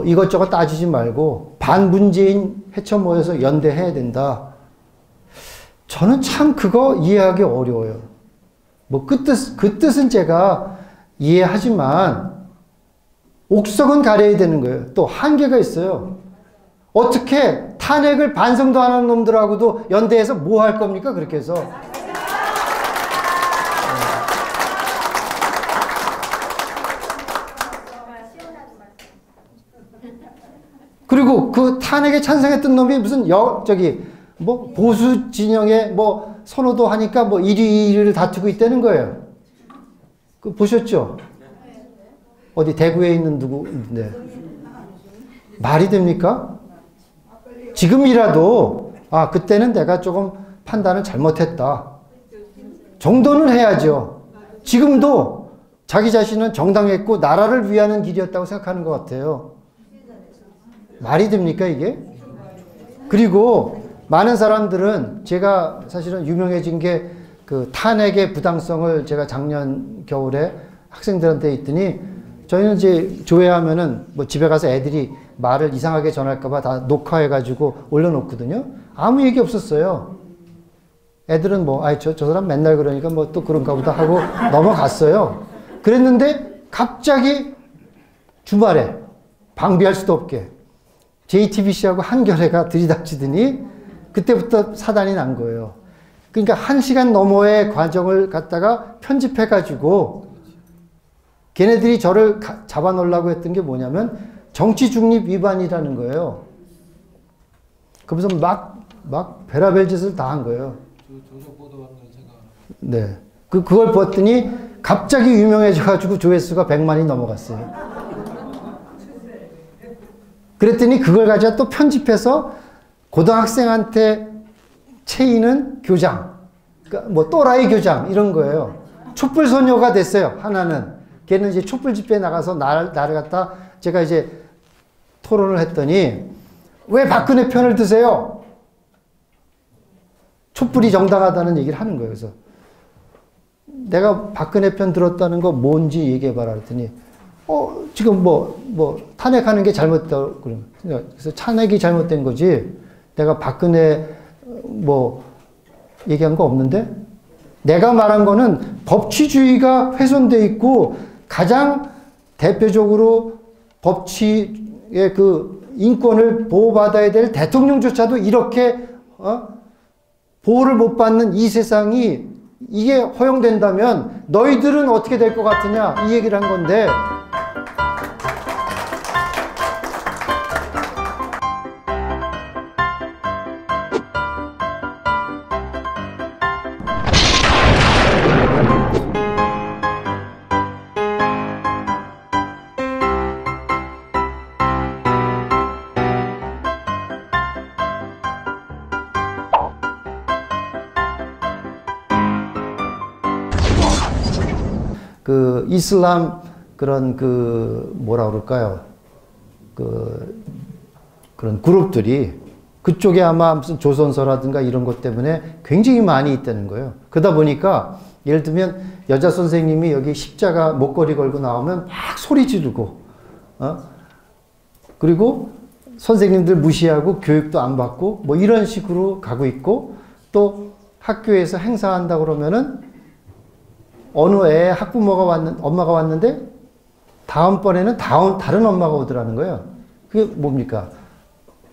이것저것 따지지 말고 반문재인 헤쳐 모여서 연대해야 된다. 저는 참 그거 이해하기 어려워요. 뭐 그 뜻은 제가 이해하지만 옥석은 가려야 되는 거예요. 또 한계가 있어요. 어떻게 탄핵을 반성도 안 하는 놈들하고도 연대해서 뭐 할 겁니까? 그렇게 해서. 그리고 그 탄핵에 찬성했던 놈이 무슨 뭐 보수 진영에 뭐 선호도 하니까 뭐 1위, 2위를 다투고 있다는 거예요. 그 보셨죠? 어디 대구에 있는 누구인데 말이 됩니까? 지금이라도 그때는 내가 조금 판단을 잘못했다 정도는 해야죠. 지금도 자기 자신은 정당했고 나라를 위하는 길이었다고 생각하는 것 같아요. 말이 됩니까 이게? 그리고 많은 사람들은 제가 사실은 유명해진 게 그 탄핵의 부당성을 제가 작년 겨울에 학생들한테 했더니 저희는 이제 조회하면은 뭐 집에 가서 애들이 말을 이상하게 전할까봐 다 녹화해가지고 올려놓거든요. 아무 얘기 없었어요. 애들은 뭐, 저 사람 맨날 그러니까 뭐 또 그런가 보다 하고 넘어갔어요. 그랬는데 갑자기 주말에 방비할 수도 없게 JTBC하고 한겨레가 들이닥치더니 그때부터 사단이 난 거예요. 그러니까 1시간 넘어의 과정을 갖다가 편집해가지고 걔네들이 저를 잡아놓으려고 했던 게 뭐냐면 정치 중립 위반이라는 거예요. 그러면서 막 별의별 짓을 다 한 거예요. 네. 그걸 봤더니 갑자기 유명해져가지고 조회수가 100만이 넘어갔어요. 그랬더니 그걸 가지고 또 편집해서 고등학생한테 채이는 교장, 그러니까 뭐 또라이 교장 이런 거예요. 촛불 소녀가 됐어요. 하나는 걔는 이제 촛불 집회에 나가서 나를 갖다 제가 이제 토론을 했더니 왜 박근혜 편을 드세요? 촛불이 정당하다는 얘기를 하는 거예요. 그래서 내가 박근혜 편 들었다는 거 뭔지 얘기해봐라 그랬더니 지금 뭐 탄핵하는 게 잘못됐다고 그러면 그래서 탄핵이 잘못된 거지 내가 박근혜 뭐 얘기한 거 없는데 내가 말한 거는 법치주의가 훼손돼 있고 가장 대표적으로 법치의 그 인권을 보호받아야 될 대통령조차도 이렇게 보호를 못 받는 이 세상이 이게 허용된다면 너희들은 어떻게 될 것 같으냐 이 얘기를 한 건데 그 이슬람 그런 뭐라 그럴까요? 그런 그룹들이 그쪽에 아마 무슨 조선서라든가 이런 것 때문에 굉장히 많이 있다는 거예요. 그러다 보니까 예를 들면 여자 선생님이 여기 십자가 목걸이 걸고 나오면 막 소리 지르고 그리고 선생님들 무시하고 교육도 안 받고 뭐 이런 식으로 가고 있고 또 학교에서 행사한다 그러면은 어느 애 학부모가 엄마가 왔는데 다음번에는 다른 엄마가 오더라는 거예요. 그게 뭡니까?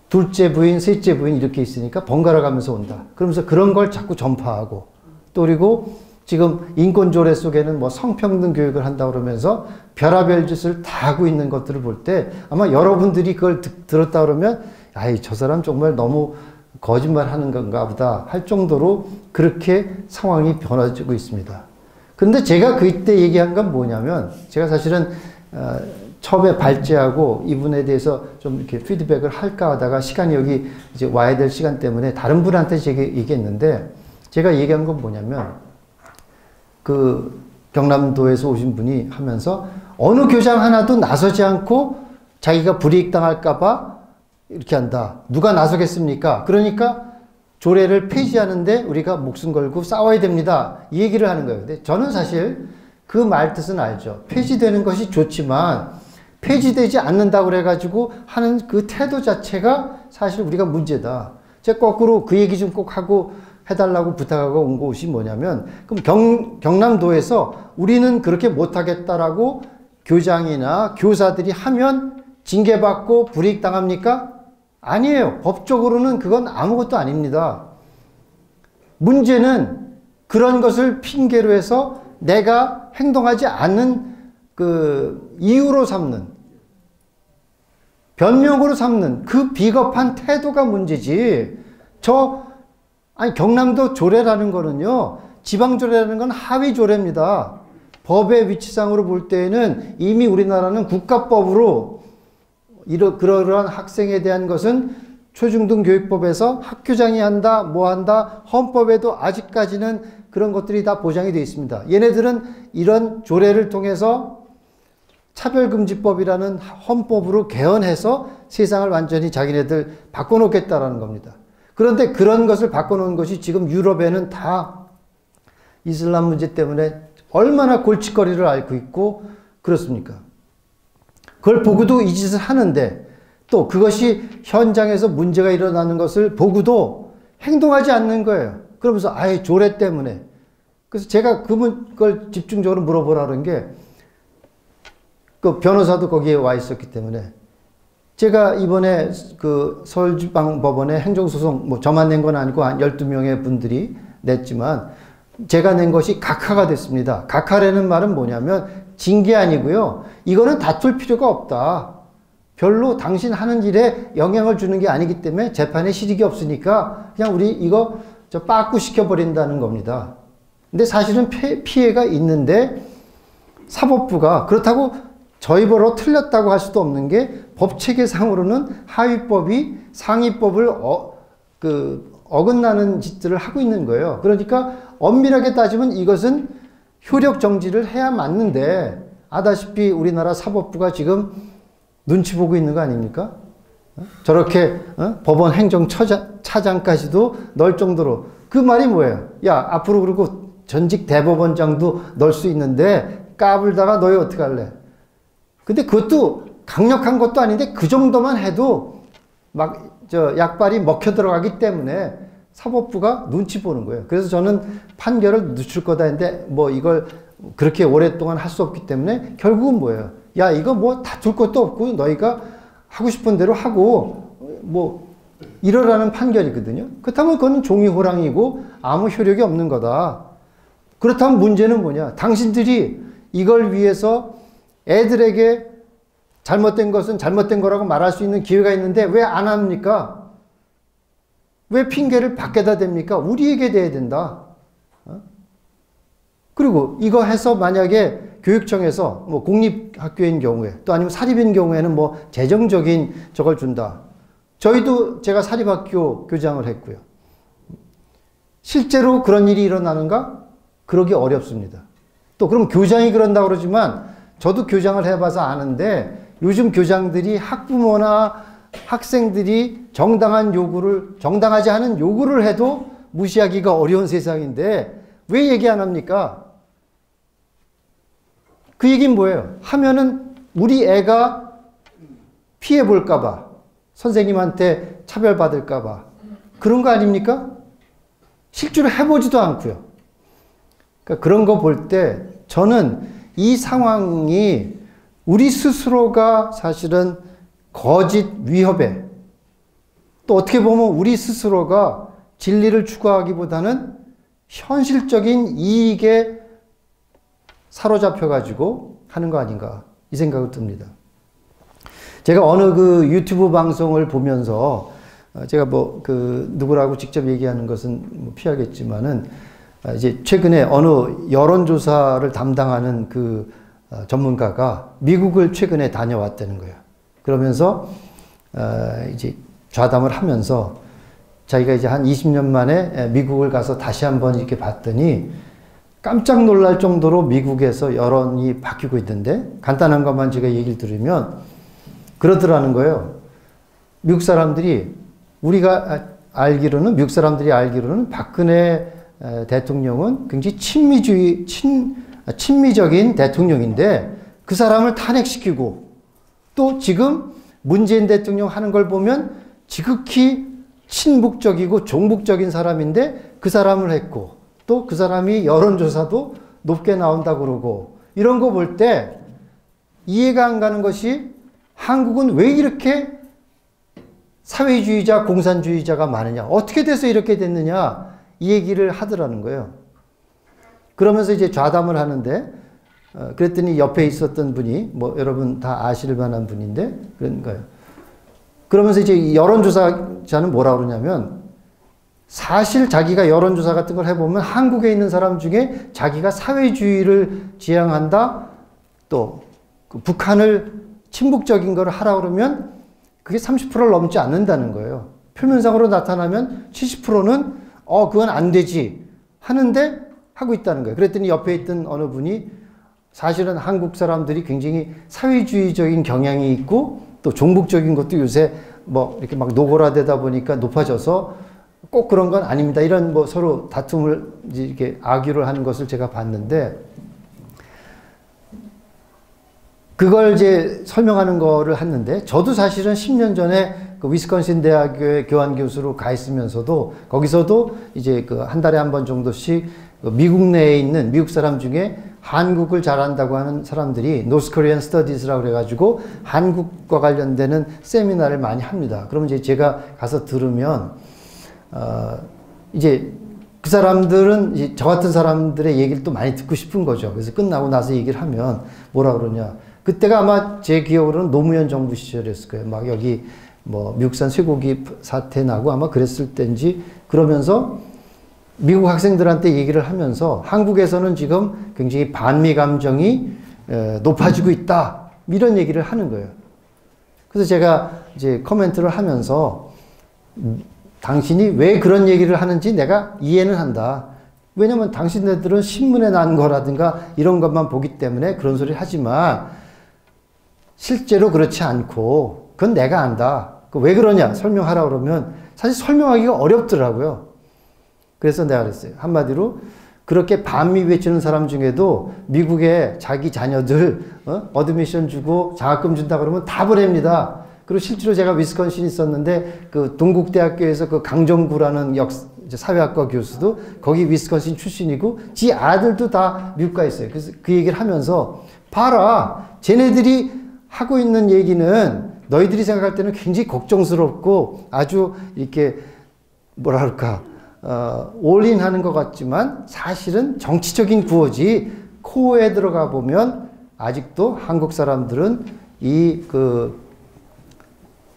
둘째 부인, 셋째 부인 이렇게 있으니까 번갈아 가면서 온다. 그러면서 그런 걸 자꾸 전파하고 또 그리고 지금 인권조례 속에는 뭐 성평등 교육을 한다 그러면서 별의별 짓을 다 하고 있는 것들을 볼 때 아마 여러분들이 그걸 들었다 그러면 아이 저 사람 정말 너무 거짓말 하는 건가 보다 할 정도로 그렇게 상황이 변화지고 있습니다. 근데 제가 그때 얘기한 건 뭐냐면 제가 사실은 처음에 발제하고 이분에 대해서 좀 이렇게 피드백을 할까 하다가 시간이 여기 이제 와야 될 시간 때문에 다른 분한테 제가 얘기했는데 제가 얘기한 건 뭐냐면 그 경남도에서 오신 분이 하면서 어느 교장 하나도 나서지 않고 자기가 불이익 당할까 봐 이렇게 한다. 누가 나서겠습니까? 그러니까 조례를 폐지하는데 우리가 목숨 걸고 싸워야 됩니다. 이 얘기를 하는 거예요. 근데 저는 사실 그 말 뜻은 알죠. 폐지되는 것이 좋지만 폐지되지 않는다고 그래가지고 하는 그 태도 자체가 사실 우리가 문제다. 제가 거꾸로 그 얘기 좀 꼭 하고 해달라고 부탁하고 온 것이 뭐냐면, 그럼 경남도에서 우리는 그렇게 못하겠다라고 교장이나 교사들이 하면 징계받고 불이익 당합니까? 아니에요. 법적으로는 그건 아무것도 아닙니다. 문제는 그런 것을 핑계로 해서 내가 행동하지 않는 그 이유로 삼는, 변명으로 삼는 그 비겁한 태도가 문제지. 아니, 경남도 조례라는 거는요, 지방조례라는 건 하위조례입니다. 법의 위치상으로 볼 때에는 이미 우리나라는 국가법으로 그러한 학생에 대한 것은 초중등교육법에서 학교장이 한다, 뭐 한다, 헌법에도 아직까지는 그런 것들이 다 보장이 되어 있습니다. 얘네들은 이런 조례를 통해서 차별금지법이라는 헌법으로 개헌해서 세상을 완전히 자기네들 바꿔놓겠다라는 겁니다. 그런데 그런 것을 바꿔놓은 것이 지금 유럽에는 다 이슬람 문제 때문에 얼마나 골칫거리를 앓고 있고 그렇습니까? 그걸 보고도 이 짓을 하는데, 또 그것이 현장에서 문제가 일어나는 것을 보고도 행동하지 않는 거예요. 그러면서 아예 조례 때문에. 그래서 제가 그걸 집중적으로 물어보라는 게, 그 변호사도 거기에 와 있었기 때문에, 제가 이번에 그 서울지방법원에 행정소송, 뭐 저만 낸 건 아니고 한 12명의 분들이 냈지만, 제가 낸 것이 각하가 됐습니다. 각하라는 말은 뭐냐면 징계 아니고요. 이거는 다툴 필요가 없다. 별로 당신 하는 일에 영향을 주는 게 아니기 때문에 재판에 실익이 없으니까 그냥 우리 이거 빠꾸 시켜버린다는 겁니다. 근데 사실은 피해가 있는데 사법부가 그렇다고 저희 보러 틀렸다고 할 수도 없는 게 법체계상으로는 하위법이 상위법을 어긋나는 짓들을 하고 있는 거예요. 그러니까 엄밀하게 따지면 이것은 효력 정지를 해야 맞는데, 아다시피 우리나라 사법부가 지금 눈치 보고 있는 거 아닙니까? 저렇게 법원 행정차장까지도 넣을 정도로. 그 말이 뭐예요? 야, 앞으로 그리고 전직 대법원장도 넣을 수 있는데 까불다가 너희 어떡할래? 근데 그것도 강력한 것도 아닌데 그 정도만 해도 막 약발이 먹혀 들어가기 때문에 사법부가 눈치 보는 거예요. 그래서 저는 판결을 늦출 거다 했는데 뭐 이걸 그렇게 오랫동안 할 수 없기 때문에 결국은 뭐예요? 야, 이거 뭐 다툴 것도 없고 너희가 하고 싶은 대로 하고 뭐 이러라는 판결이거든요. 그렇다면 그건 종이 호랑이고 아무 효력이 없는 거다. 그렇다면 문제는 뭐냐? 당신들이 이걸 위해서 애들에게 잘못된 것은 잘못된 거라고 말할 수 있는 기회가 있는데 왜 안 합니까? 왜 핑계를 밖에다 댑니까? 우리에게 대야 된다. 그리고 이거 해서 만약에 교육청에서 뭐 공립학교인 경우에 또 아니면 사립인 경우에는 뭐 재정적인 저걸 준다. 저희도 제가 사립학교 교장을 했고요. 실제로 그런 일이 일어나는가? 그러기 어렵습니다. 또 그럼 교장이 그런다고 그러지만 저도 교장을 해봐서 아는데 요즘 교장들이 학부모나 학생들이 정당하지 않은 요구를 해도 무시하기가 어려운 세상인데 왜 얘기 안 합니까? 그 얘기는 뭐예요? 하면은 우리 애가 피해 볼까봐, 선생님한테 차별받을까봐 그런 거 아닙니까? 실제로 해보지도 않고요. 그러니까 그런 거 볼 때 저는 이 상황이 우리 스스로가 사실은 거짓 위협에, 또 어떻게 보면 우리 스스로가 진리를 추구하기보다는 현실적인 이익에 사로잡혀가지고 하는 거 아닌가, 이 생각이 듭니다. 제가 어느 그 유튜브 방송을 보면서 제가 뭐 누구라고 직접 얘기하는 것은 피하겠지만은 이제 최근에 어느 여론조사를 담당하는 그 전문가가 미국을 최근에 다녀왔다는 거예요. 그러면서 이제 좌담을 하면서 자기가 이제 한 20년 만에 미국을 가서 다시 한번 이렇게 봤더니 깜짝 놀랄 정도로 미국에서 여론이 바뀌고 있던데, 간단한 것만 제가 얘기를 들으면 그러더라는 거예요. 미국 사람들이 미국 사람들이 알기로는 박근혜 대통령은 굉장히 친미적인 대통령인데 그 사람을 탄핵시키고 또 지금 문재인 대통령 하는 걸 보면 지극히 친북적이고 종북적인 사람인데 그 사람을 했고 또 그 사람이 여론조사도 높게 나온다고 그러고 이런 거 볼 때 이해가 안 가는 것이 한국은 왜 이렇게 사회주의자, 공산주의자가 많으냐? 어떻게 돼서 이렇게 됐느냐? 이 얘기를 하더라는 거예요. 그러면서 이제 좌담을 하는데 그랬더니 옆에 있었던 분이 뭐 여러분 다 아실 만한 분인데 그런 거예요. 그러면서 이제 여론조사자는 뭐라 그러냐면 사실 자기가 여론조사 같은 걸 해보면 한국에 있는 사람 중에 자기가 사회주의를 지향한다 또 그 북한을 친북적인 걸 하라 그러면 그게 30%를 넘지 않는다는 거예요. 표면상으로 나타나면 70%는 그건 안 되지 하는데 하고 있다는 거예요. 그랬더니 옆에 있던 어느 분이 사실은 한국 사람들이 굉장히 사회주의적인 경향이 있고 또 종북적인 것도 요새 뭐 이렇게 막 노골화되다 보니까 높아져서 꼭 그런 건 아닙니다. 이런 뭐 서로 다툼을 이렇게 아규를 하는 것을 제가 봤는데 그걸 이제 설명하는 거를 했는데 저도 사실은 10년 전에 그 위스콘신 대학교에 교환 교수로 가 있으면서도 거기서도 이제 그 한 달에 한 번 정도씩 미국 내에 있는 미국 사람 중에 한국을 잘한다고 하는 사람들이 노스 코리안 스터디스라고 그래가지고 한국과 관련되는 세미나를 많이 합니다. 그러면 이제 제가 가서 들으면 이제 그 사람들은 이제 저 같은 사람들의 얘기를 또 많이 듣고 싶은 거죠. 그래서 끝나고 나서 얘기를 하면 뭐라 그러냐. 그때가 아마 제 기억으로는 노무현 정부 시절이었을 거예요. 막 여기 뭐 미국산 쇠고기 사태 나고 아마 그랬을 때인지 그러면서 미국 학생들한테 얘기를 하면서 한국에서는 지금 굉장히 반미 감정이 높아지고 있다. 이런 얘기를 하는 거예요. 그래서 제가 이제 코멘트를 하면서 당신이 왜 그런 얘기를 하는지 내가 이해는 한다. 왜냐면 당신네들은 신문에 난 거라든가 이런 것만 보기 때문에 그런 소리를 하지만 실제로 그렇지 않고 그건 내가 안다. 왜 그러냐 설명하라 그러면 사실 설명하기가 어렵더라고요. 그래서 내가 그랬어요. 한마디로 그렇게 반미 외치는 사람 중에도 미국에 자기 자녀들 어드미션 주고 장학금 준다 그러면 다 보냅니다. 그리고 실제로 제가 위스콘신에 있었는데 그 동국대학교에서 그 강정구라는 사회학과 교수도 거기 위스콘신 출신이고 지 아들도 다 미국 가 있어요. 그래서 그 얘기를 하면서 봐라 쟤네들이 하고 있는 얘기는 너희들이 생각할 때는 굉장히 걱정스럽고 아주 이렇게 뭐라 할까 올인하는 것 같지만 사실은 정치적인 구호지 코어에 들어가 보면 아직도 한국 사람들은 이 그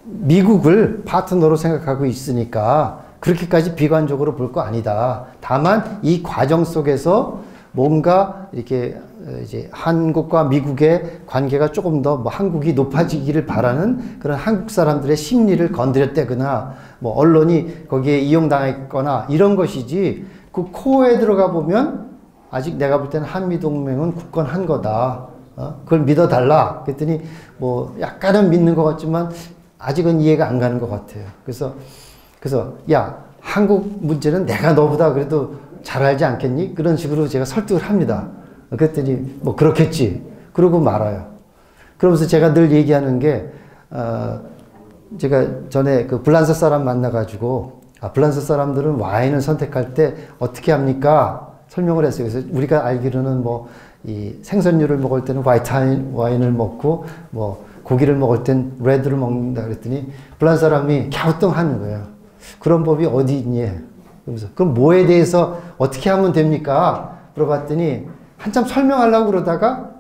미국을 파트너로 생각하고 있으니까 그렇게까지 비관적으로 볼 거 아니다. 다만 이 과정 속에서 뭔가 이렇게 이제 한국과 미국의 관계가 조금 더 뭐 한국이 높아지기를 바라는 그런 한국 사람들의 심리를 건드렸다거나 뭐 언론이 거기에 이용당했거나 이런 것이지 그 코어에 들어가 보면 아직 내가 볼 때는 한미동맹은 굳건한 거다. 그걸 믿어달라. 그랬더니 뭐 약간은 믿는 것 같지만 아직은 이해가 안 가는 것 같아요. 그래서 야 한국 문제는 내가 너보다 그래도 잘 알지 않겠니? 그런 식으로 제가 설득을 합니다. 그랬더니 뭐 그렇겠지. 그러고 말아요. 그러면서 제가 늘 얘기하는 게 제가 전에 그 불란서 사람 만나가지고 불란서 사람들은 와인을 선택할 때 어떻게 합니까? 설명을 했어요. 그래서 우리가 알기로는 뭐 이 생선류를 먹을 때는 화이트 와인을 먹고 뭐 고기를 먹을 땐 레드를 먹는다 그랬더니 불란서 사람이 갸우뚱하는 거예요. 그런 법이 어디 있니? 그러면서 그럼 뭐에 대해서 어떻게 하면 됩니까? 물어봤더니 한참 설명하려고 그러다가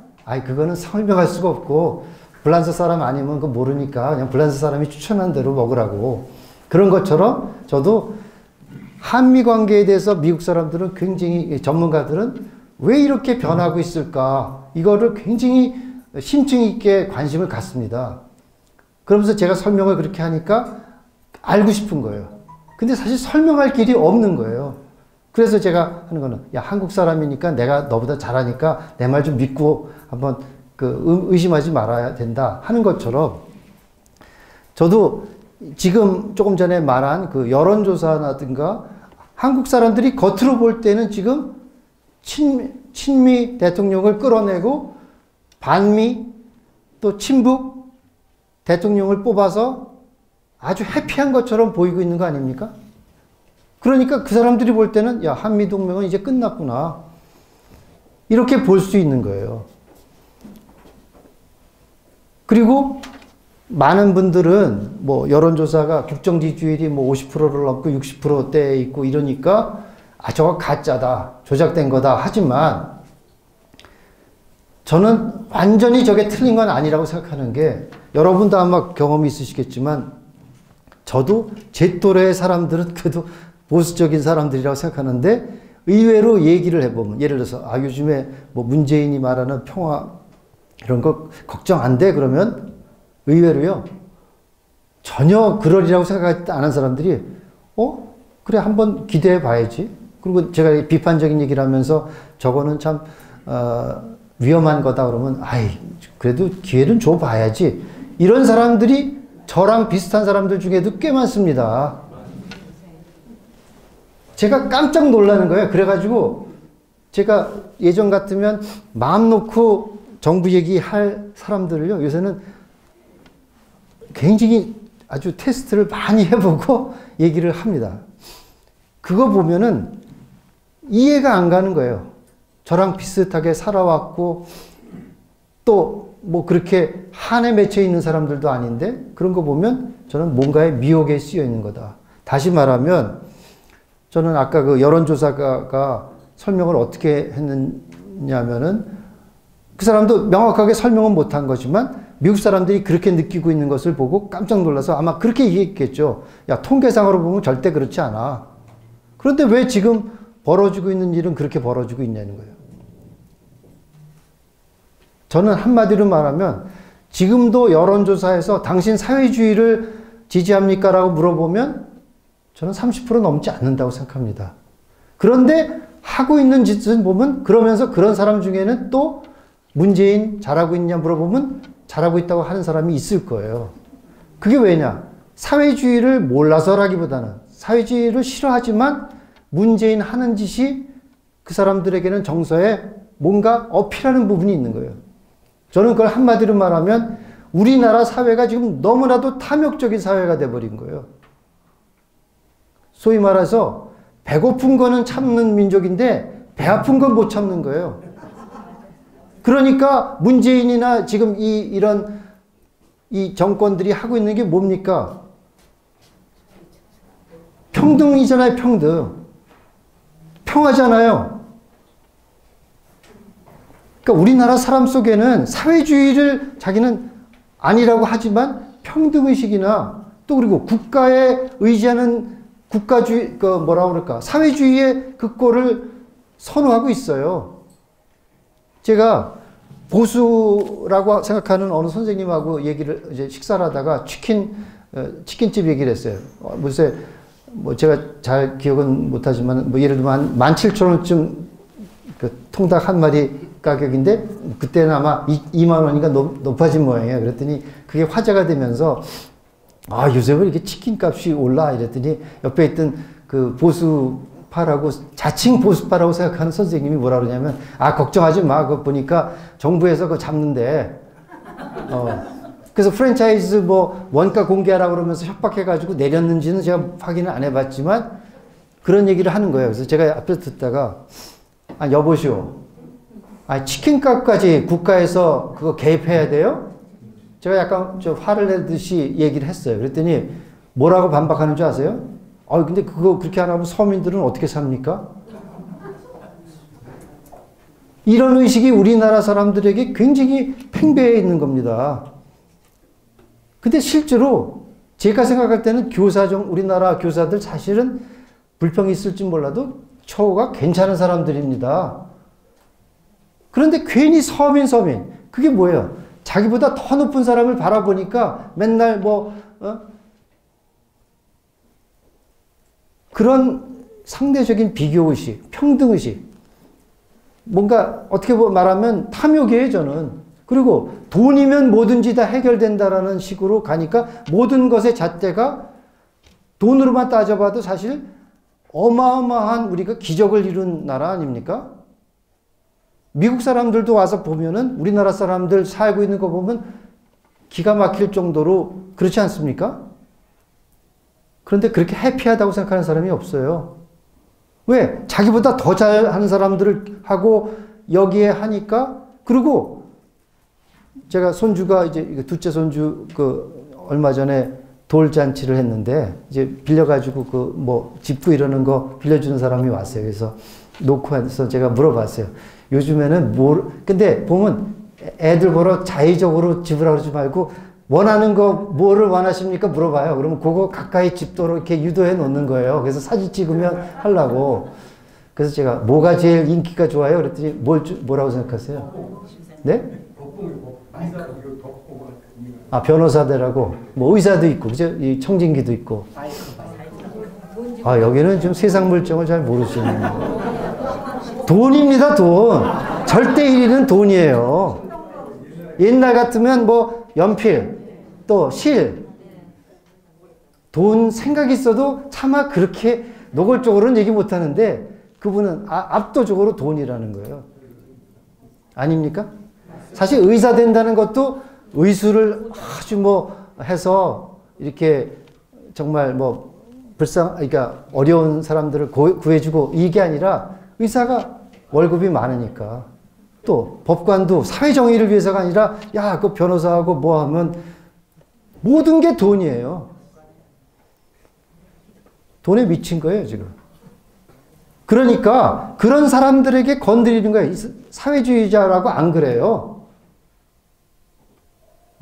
그거는 설명할 수가 없고 불란서 사람 아니면 그거 모르니까 그냥 불란서 사람이 추천한 대로 먹으라고. 그런 것처럼 저도 한미 관계에 대해서 미국 사람들은 굉장히 전문가들은 왜 이렇게 변하고 있을까? 이거를 굉장히 심층 있게 관심을 갖습니다. 그러면서 제가 설명을 그렇게 하니까 알고 싶은 거예요. 근데 사실 설명할 길이 없는 거예요. 그래서 제가 하는 거는 야 한국 사람이니까 내가 너보다 잘하니까 내 말 좀 믿고 한번 의심하지 말아야 된다 하는 것처럼 저도 지금 조금 전에 말한 그 여론조사라든가 한국 사람들이 겉으로 볼 때는 지금 친미 대통령을 끌어내고 반미 또 친북 대통령을 뽑아서 아주 해피한 것처럼 보이고 있는 거 아닙니까? 그러니까 그 사람들이 볼 때는 야, 한미동맹은 이제 끝났구나. 이렇게 볼 수 있는 거예요. 그리고 많은 분들은 뭐 여론조사가 국정 지지율이 뭐 50%를 넘고 60%대에 있고 이러니까 아, 저거 가짜다. 조작된 거다. 하지만 저는 완전히 저게 틀린 건 아니라고 생각하는 게 여러분도 아마 경험이 있으시겠지만 저도 제 또래의 사람들은 그래도 보수적인 사람들이라고 생각하는데 의외로 얘기를 해보면 예를 들어서 아 요즘에 뭐 문재인이 말하는 평화 이런 거 걱정 안 돼 그러면 의외로요 전혀 그러리라고 생각하지 않은 사람들이 그래 한번 기대해 봐야지. 그리고 제가 비판적인 얘기를 하면서 저거는 참 위험한 거다 그러면 아이 그래도 기회는 줘 봐야지. 이런 사람들이 저랑 비슷한 사람들 중에도 꽤 많습니다. 제가 깜짝 놀라는 거예요. 그래가지고 제가 예전 같으면 마음 놓고 정부 얘기할 사람들을요 요새는 굉장히 아주 테스트를 많이 해보고 얘기를 합니다. 그거 보면은 이해가 안 가는 거예요. 저랑 비슷하게 살아왔고 또 뭐 그렇게 한에 맺혀 있는 사람들도 아닌데 그런 거 보면 저는 뭔가에 미혹에 쓰여 있는 거다. 다시 말하면 저는 아까 그 여론조사가 설명을 어떻게 했느냐면은 그 사람도 명확하게 설명은 못한 거지만 미국 사람들이 그렇게 느끼고 있는 것을 보고 깜짝 놀라서 아마 그렇게 얘기했겠죠. 야, 통계상으로 보면 절대 그렇지 않아. 그런데 왜 지금 벌어지고 있는 일은 그렇게 벌어지고 있냐는 거예요. 저는 한마디로 말하면 지금도 여론조사에서 당신 사회주의를 지지합니까? 라고 물어보면 저는 30% 넘지 않는다고 생각합니다. 그런데 하고 있는 짓을 보면 그러면서 그런 사람 중에는 또 문재인 잘하고 있냐 물어보면 잘하고 있다고 하는 사람이 있을 거예요. 그게 왜냐? 사회주의를 몰라서라기보다는 사회주의를 싫어하지만 문재인 하는 짓이 그 사람들에게는 정서에 뭔가 어필하는 부분이 있는 거예요. 저는 그걸 한마디로 말하면 우리나라 사회가 지금 너무나도 탐욕적인 사회가 돼버린 거예요. 소위 말해서 배고픈 거는 참는 민족인데 배 아픈 건 못 참는 거예요. 그러니까 문재인이나 지금 이런 정권들이 하고 있는 게 뭡니까? 평등이잖아요, 평등. 평화잖아요. 그러니까 우리나라 사람 속에는 사회주의를 자기는 아니라고 하지만 평등의식이나 또 그리고 국가에 의지하는 국가주의, 뭐라 그럴까, 사회주의의 그 꼴을 선호하고 있어요. 제가 보수라고 생각하는 어느 선생님하고 얘기를 이제 식사를 하다가 치킨집 얘기를 했어요. 무슨 뭐 제가 잘 기억은 못하지만 뭐 예를 들면 한 17,000원쯤 그 통닭 한 마리 가격인데 그때는 아마 2만 원인가 높아진 모양이에요. 그랬더니 그게 화제가 되면서 아 요새 왜 이렇게 치킨 값이 올라 이랬더니 옆에 있던 그 보수파라고 자칭 보수파라고 생각하는 선생님이 뭐라 그러냐면 아 걱정하지 마. 그거 보니까 정부에서 그거 잡는데 그래서 프랜차이즈 뭐 원가 공개하라고 그러면서 협박해가지고 내렸는지는 제가 확인을 안 해봤지만 그런 얘기를 하는 거예요. 그래서 제가 앞에서 듣다가 아 여보시오. 아 치킨값까지 국가에서 그거 개입해야 돼요? 제가 약간 좀 화를 내듯이 얘기를 했어요. 그랬더니 뭐라고 반박하는 줄 아세요? 근데 그거 그렇게 안 하면 서민들은 어떻게 삽니까? 이런 의식이 우리나라 사람들에게 굉장히 팽배해 있는 겁니다. 근데 실제로 제가 생각할 때는 우리나라 교사들 사실은 불평이 있을지 몰라도 처우가 괜찮은 사람들입니다. 그런데 괜히 서민. 그게 뭐예요? 자기보다 더 높은 사람을 바라보니까 맨날 그런 상대적인 비교의식, 평등의식. 뭔가 어떻게 말하면 탐욕이에요, 저는. 그리고 돈이면 뭐든지 다 해결된다라는 식으로 가니까 모든 것의 잣대가 돈으로만 따져봐도 사실 어마어마한 우리가 기적을 이룬 나라 아닙니까? 미국 사람들도 와서 보면은 우리나라 사람들 살고 있는 거 보면 기가 막힐 정도로 그렇지 않습니까? 그런데 그렇게 해피하다고 생각하는 사람이 없어요. 왜? 자기보다 더 잘하는 사람들을 하고 여기에 하니까. 그리고 제가 손주가 이제 둘째 손주 얼마 전에 돌잔치를 했는데 이제 빌려가지고 짚고 이러는 거 빌려주는 사람이 왔어요. 그래서 놓고 해서 제가 물어봤어요. 요즘에는 근데 보면 애들 보러 자의적으로 집으라 그러지 말고 원하는 거 뭐를 원하십니까? 물어봐요. 그러면 그거 가까이 집도록 이렇게 유도해 놓는 거예요. 그래서 사진 찍으면 하려고. 그래서 제가 뭐가 제일 인기가 좋아요? 그랬더니 뭐라고 생각하세요? 네? 아, 변호사들하고 뭐 의사도 있고 그죠? 이 청진기도 있고. 아, 여기는 좀 세상 물정을 잘 모르시는 돈입니다, 돈. 절대 1위는 돈이에요. 옛날 같으면 뭐 연필, 또 실, 돈 생각이 있어도 차마 그렇게 노골적으로는 얘기 못 하는데 그분은 압도적으로 돈이라는 거예요. 아닙니까? 사실 의사 된다는 것도 의술을 아주 해서 이렇게 정말 그러니까 어려운 사람들을 구해주고 이게 아니라 의사가 월급이 많으니까 또 법관도 사회정의를 위해서가 아니라 야, 그 변호사하고 뭐 하면 모든 게 돈이에요. 돈에 미친 거예요, 지금. 그러니까 그런 사람들에게 건드리는 거예요. 사회주의자라고 안 그래요.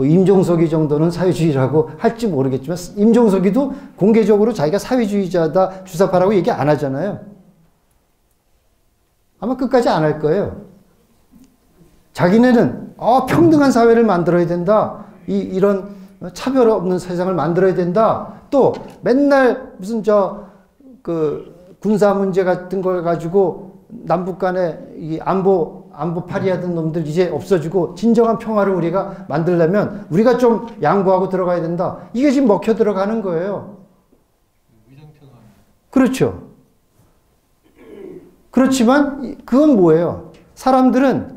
임종석이 정도는 사회주의라고 할지 모르겠지만 임종석이도 공개적으로 자기가 사회주의자다 주사파라고 얘기 안 하잖아요. 아마 끝까지 안 할 거예요. 자기네는 평등한 사회를 만들어야 된다. 이런 차별 없는 세상을 만들어야 된다. 또 맨날 무슨 군사 문제 같은 걸 가지고 남북 간에 이 안보 파리하던 놈들 이제 없어지고 진정한 평화를 우리가 만들려면 우리가 좀 양보하고 들어가야 된다. 이게 지금 먹혀 들어가는 거예요. 그렇죠. 그렇지만 그건 뭐예요? 사람들은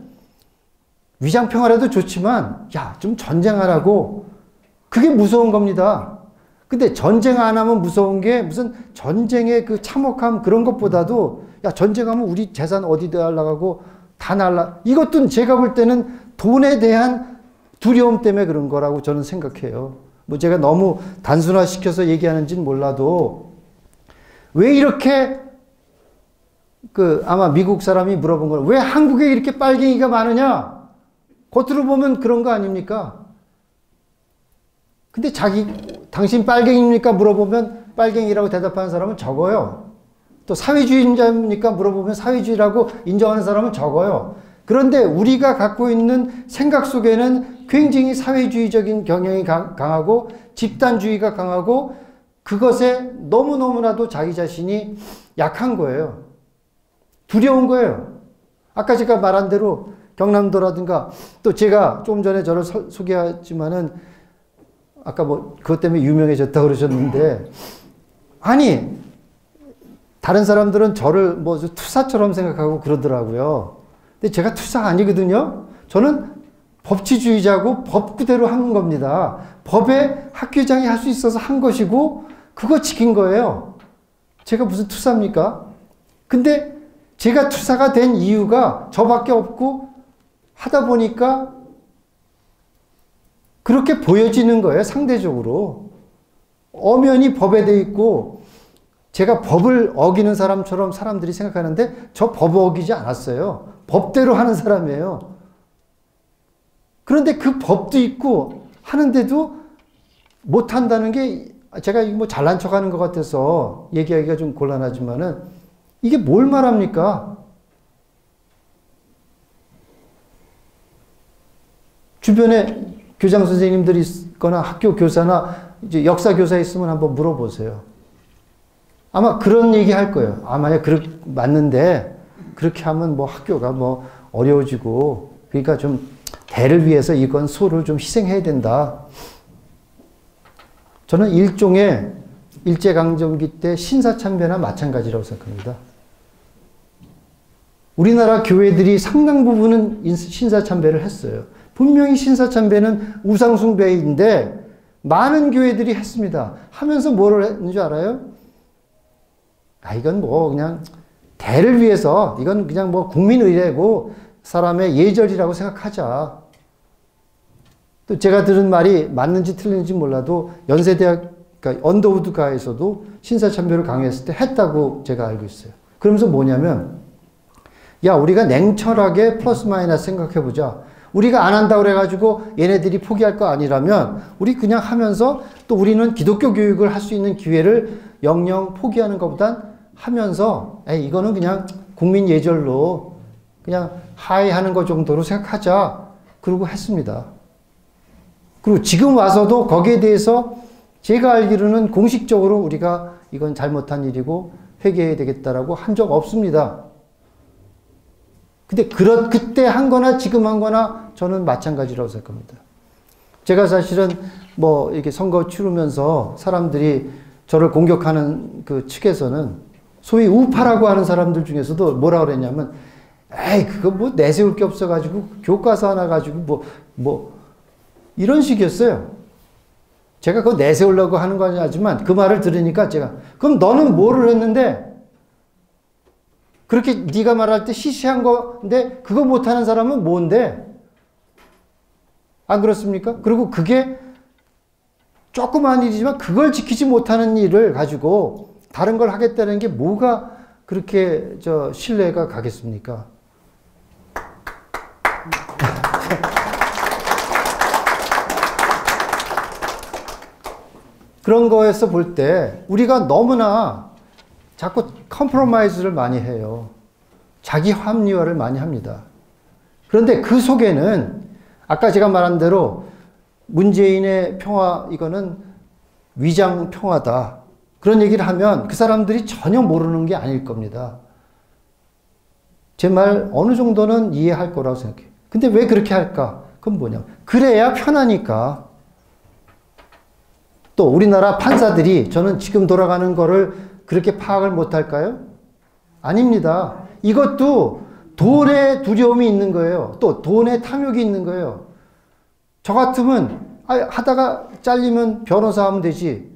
위장평화라도 좋지만 야, 좀 전쟁하라고. 그게 무서운 겁니다. 근데 전쟁 안 하면 무서운 게 무슨 전쟁의 그 참혹함 그런 것보다도 야, 전쟁하면 우리 재산 어디다 날라가고 다 이것도 제가 볼 때는 돈에 대한 두려움 때문에 그런 거라고 저는 생각해요. 제가 너무 단순화시켜서 얘기하는지는 몰라도 왜 이렇게 아마 미국 사람이 물어본 걸 왜 한국에 이렇게 빨갱이가 많으냐? 겉으로 보면 그런 거 아닙니까? 근데 당신 빨갱이입니까? 물어보면 빨갱이라고 대답하는 사람은 적어요. 또 사회주의자입니까? 물어보면 사회주의라고 인정하는 사람은 적어요. 그런데 우리가 갖고 있는 생각 속에는 굉장히 사회주의적인 경향이 강하고 집단주의가 강하고 그것에 너무너무나도 자기 자신이 약한 거예요. 두려운 거예요. 아까 제가 말한 대로 경남도라든가 또 제가 조금 전에 저를 소개하지만은 아까 그것 때문에 유명해졌다고 그러셨는데 아니 다른 사람들은 저를 투사처럼 생각하고 그러더라고요. 근데 제가 투사가 아니거든요. 저는 법치주의자고 법 그대로 한 겁니다. 법에 학교장이 할 수 있어서 한 것이고 그거 지킨 거예요. 제가 무슨 투사입니까? 근데 제가 투사가 된 이유가 저밖에 없고 하다 보니까 그렇게 보여지는 거예요. 상대적으로. 엄연히 법에 돼 있고 제가 법을 어기는 사람처럼 사람들이 생각하는데 저 법 어기지 않았어요. 법대로 하는 사람이에요. 그런데 그 법도 있고 하는데도 못한다는 게 제가 잘난 척하는 것 같아서 얘기하기가 좀 곤란하지만은 이게 뭘 말합니까? 주변에 교장 선생님들이 있거나 학교 교사나 이제 역사 교사 있으면 한번 물어보세요. 아마 그런 얘기 할 거예요. 만약 맞는데 그렇게 하면 학교가 어려워지고 그러니까 좀 대를 위해서 이건 소를 좀 희생해야 된다. 저는 일종의 일제강점기 때 신사참배나 마찬가지라고 생각합니다. 우리나라 교회들이 상당 부분은 신사참배를 했어요. 분명히 신사참배는 우상숭배인데 많은 교회들이 했습니다. 하면서 뭐를 했는 줄 알아요? 이건 뭐 그냥 대를 위해서, 이건 그냥 뭐 국민의례고 사람의 예절이라고 생각하자. 또 제가 들은 말이 맞는지 틀린지 몰라도 연세대학, 그러니까 언더우드가에서도 신사참배를 강요했을 때 했다고 제가 알고 있어요. 그러면서 뭐냐면, 야, 우리가 냉철하게 플러스 마이너스 생각해보자. 우리가 안 한다고 그래가지고 얘네들이 포기할 거 아니라면 우리 그냥 하면서 또 우리는 기독교 교육을 할 수 있는 기회를 영영 포기하는 것보단 하면서 이거는 그냥 국민 예절로 그냥 하이하는 것 정도로 생각하자. 그러고 했습니다. 그리고 지금 와서도 거기에 대해서 제가 알기로는 공식적으로 우리가 이건 잘못한 일이고 회개해야 되겠다라고 한 적 없습니다. 근데 그때 한 거나 지금 한 거나 저는 마찬가지라고 생각합니다. 제가 사실은 뭐 이렇게 선거 치르면서 사람들이 저를 공격하는 그 측에서는 소위 우파라고 하는 사람들 중에서도 뭐라 그랬냐면, 그거 뭐 내세울 게 없어가지고 교과서 하나 가지고 뭐 이런 식이었어요. 제가 그거 내세우려고 하는 건 아니지만 그 말을 들으니까 제가, 그럼 너는 뭐를 했는데 그렇게 네가 말할 때 시시한 건데 그거 못하는 사람은 뭔데? 안 그렇습니까? 그리고 그게 조그마한 일이지만 그걸 지키지 못하는 일을 가지고 다른 걸 하겠다는 게 뭐가 그렇게 신뢰가 가겠습니까? 그런 거에서 볼 때 우리가 너무나 자꾸 컴프로마이즈를 많이 해요. 자기 합리화를 많이 합니다. 그런데 그 속에는 아까 제가 말한 대로 문재인의 평화, 이거는 위장 평화다. 그런 얘기를 하면 그 사람들이 전혀 모르는 게 아닐 겁니다. 제 말 어느 정도는 이해할 거라고 생각해요. 근데 왜 그렇게 할까? 그건 뭐냐? 그래야 편하니까. 또 우리나라 판사들이 저는 지금 돌아가는 거를 그렇게 파악을 못할까요? 아닙니다. 이것도 돈의 두려움이 있는 거예요. 또 돈의 탐욕이 있는 거예요. 저 같으면 하다가 잘리면 변호사 하면 되지.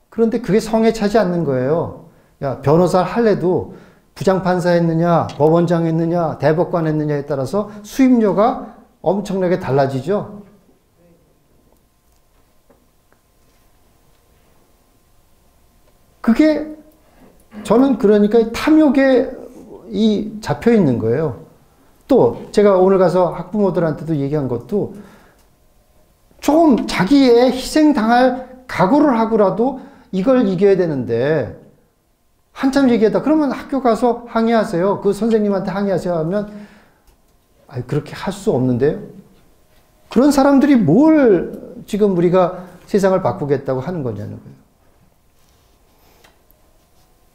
그런데 그게 성에 차지 않는 거예요. 야, 변호사 할래도 부장판사 했느냐, 법원장 했느냐, 대법관 했느냐에 따라서 수임료가 엄청나게 달라지죠. 그게 저는 그러니까 탐욕에 잡혀 있는 거예요. 또 제가 오늘 가서 학부모들한테도 얘기한 것도 좀 자기의 희생당할 각오를 하고라도 이걸 이겨야 되는데 한참 얘기하다 그러면 학교 가서 항의하세요. 그 선생님한테 항의하세요 하면 그렇게 할 수 없는데요. 그런 사람들이 뭘 지금 우리가 세상을 바꾸겠다고 하는 거냐는 거예요.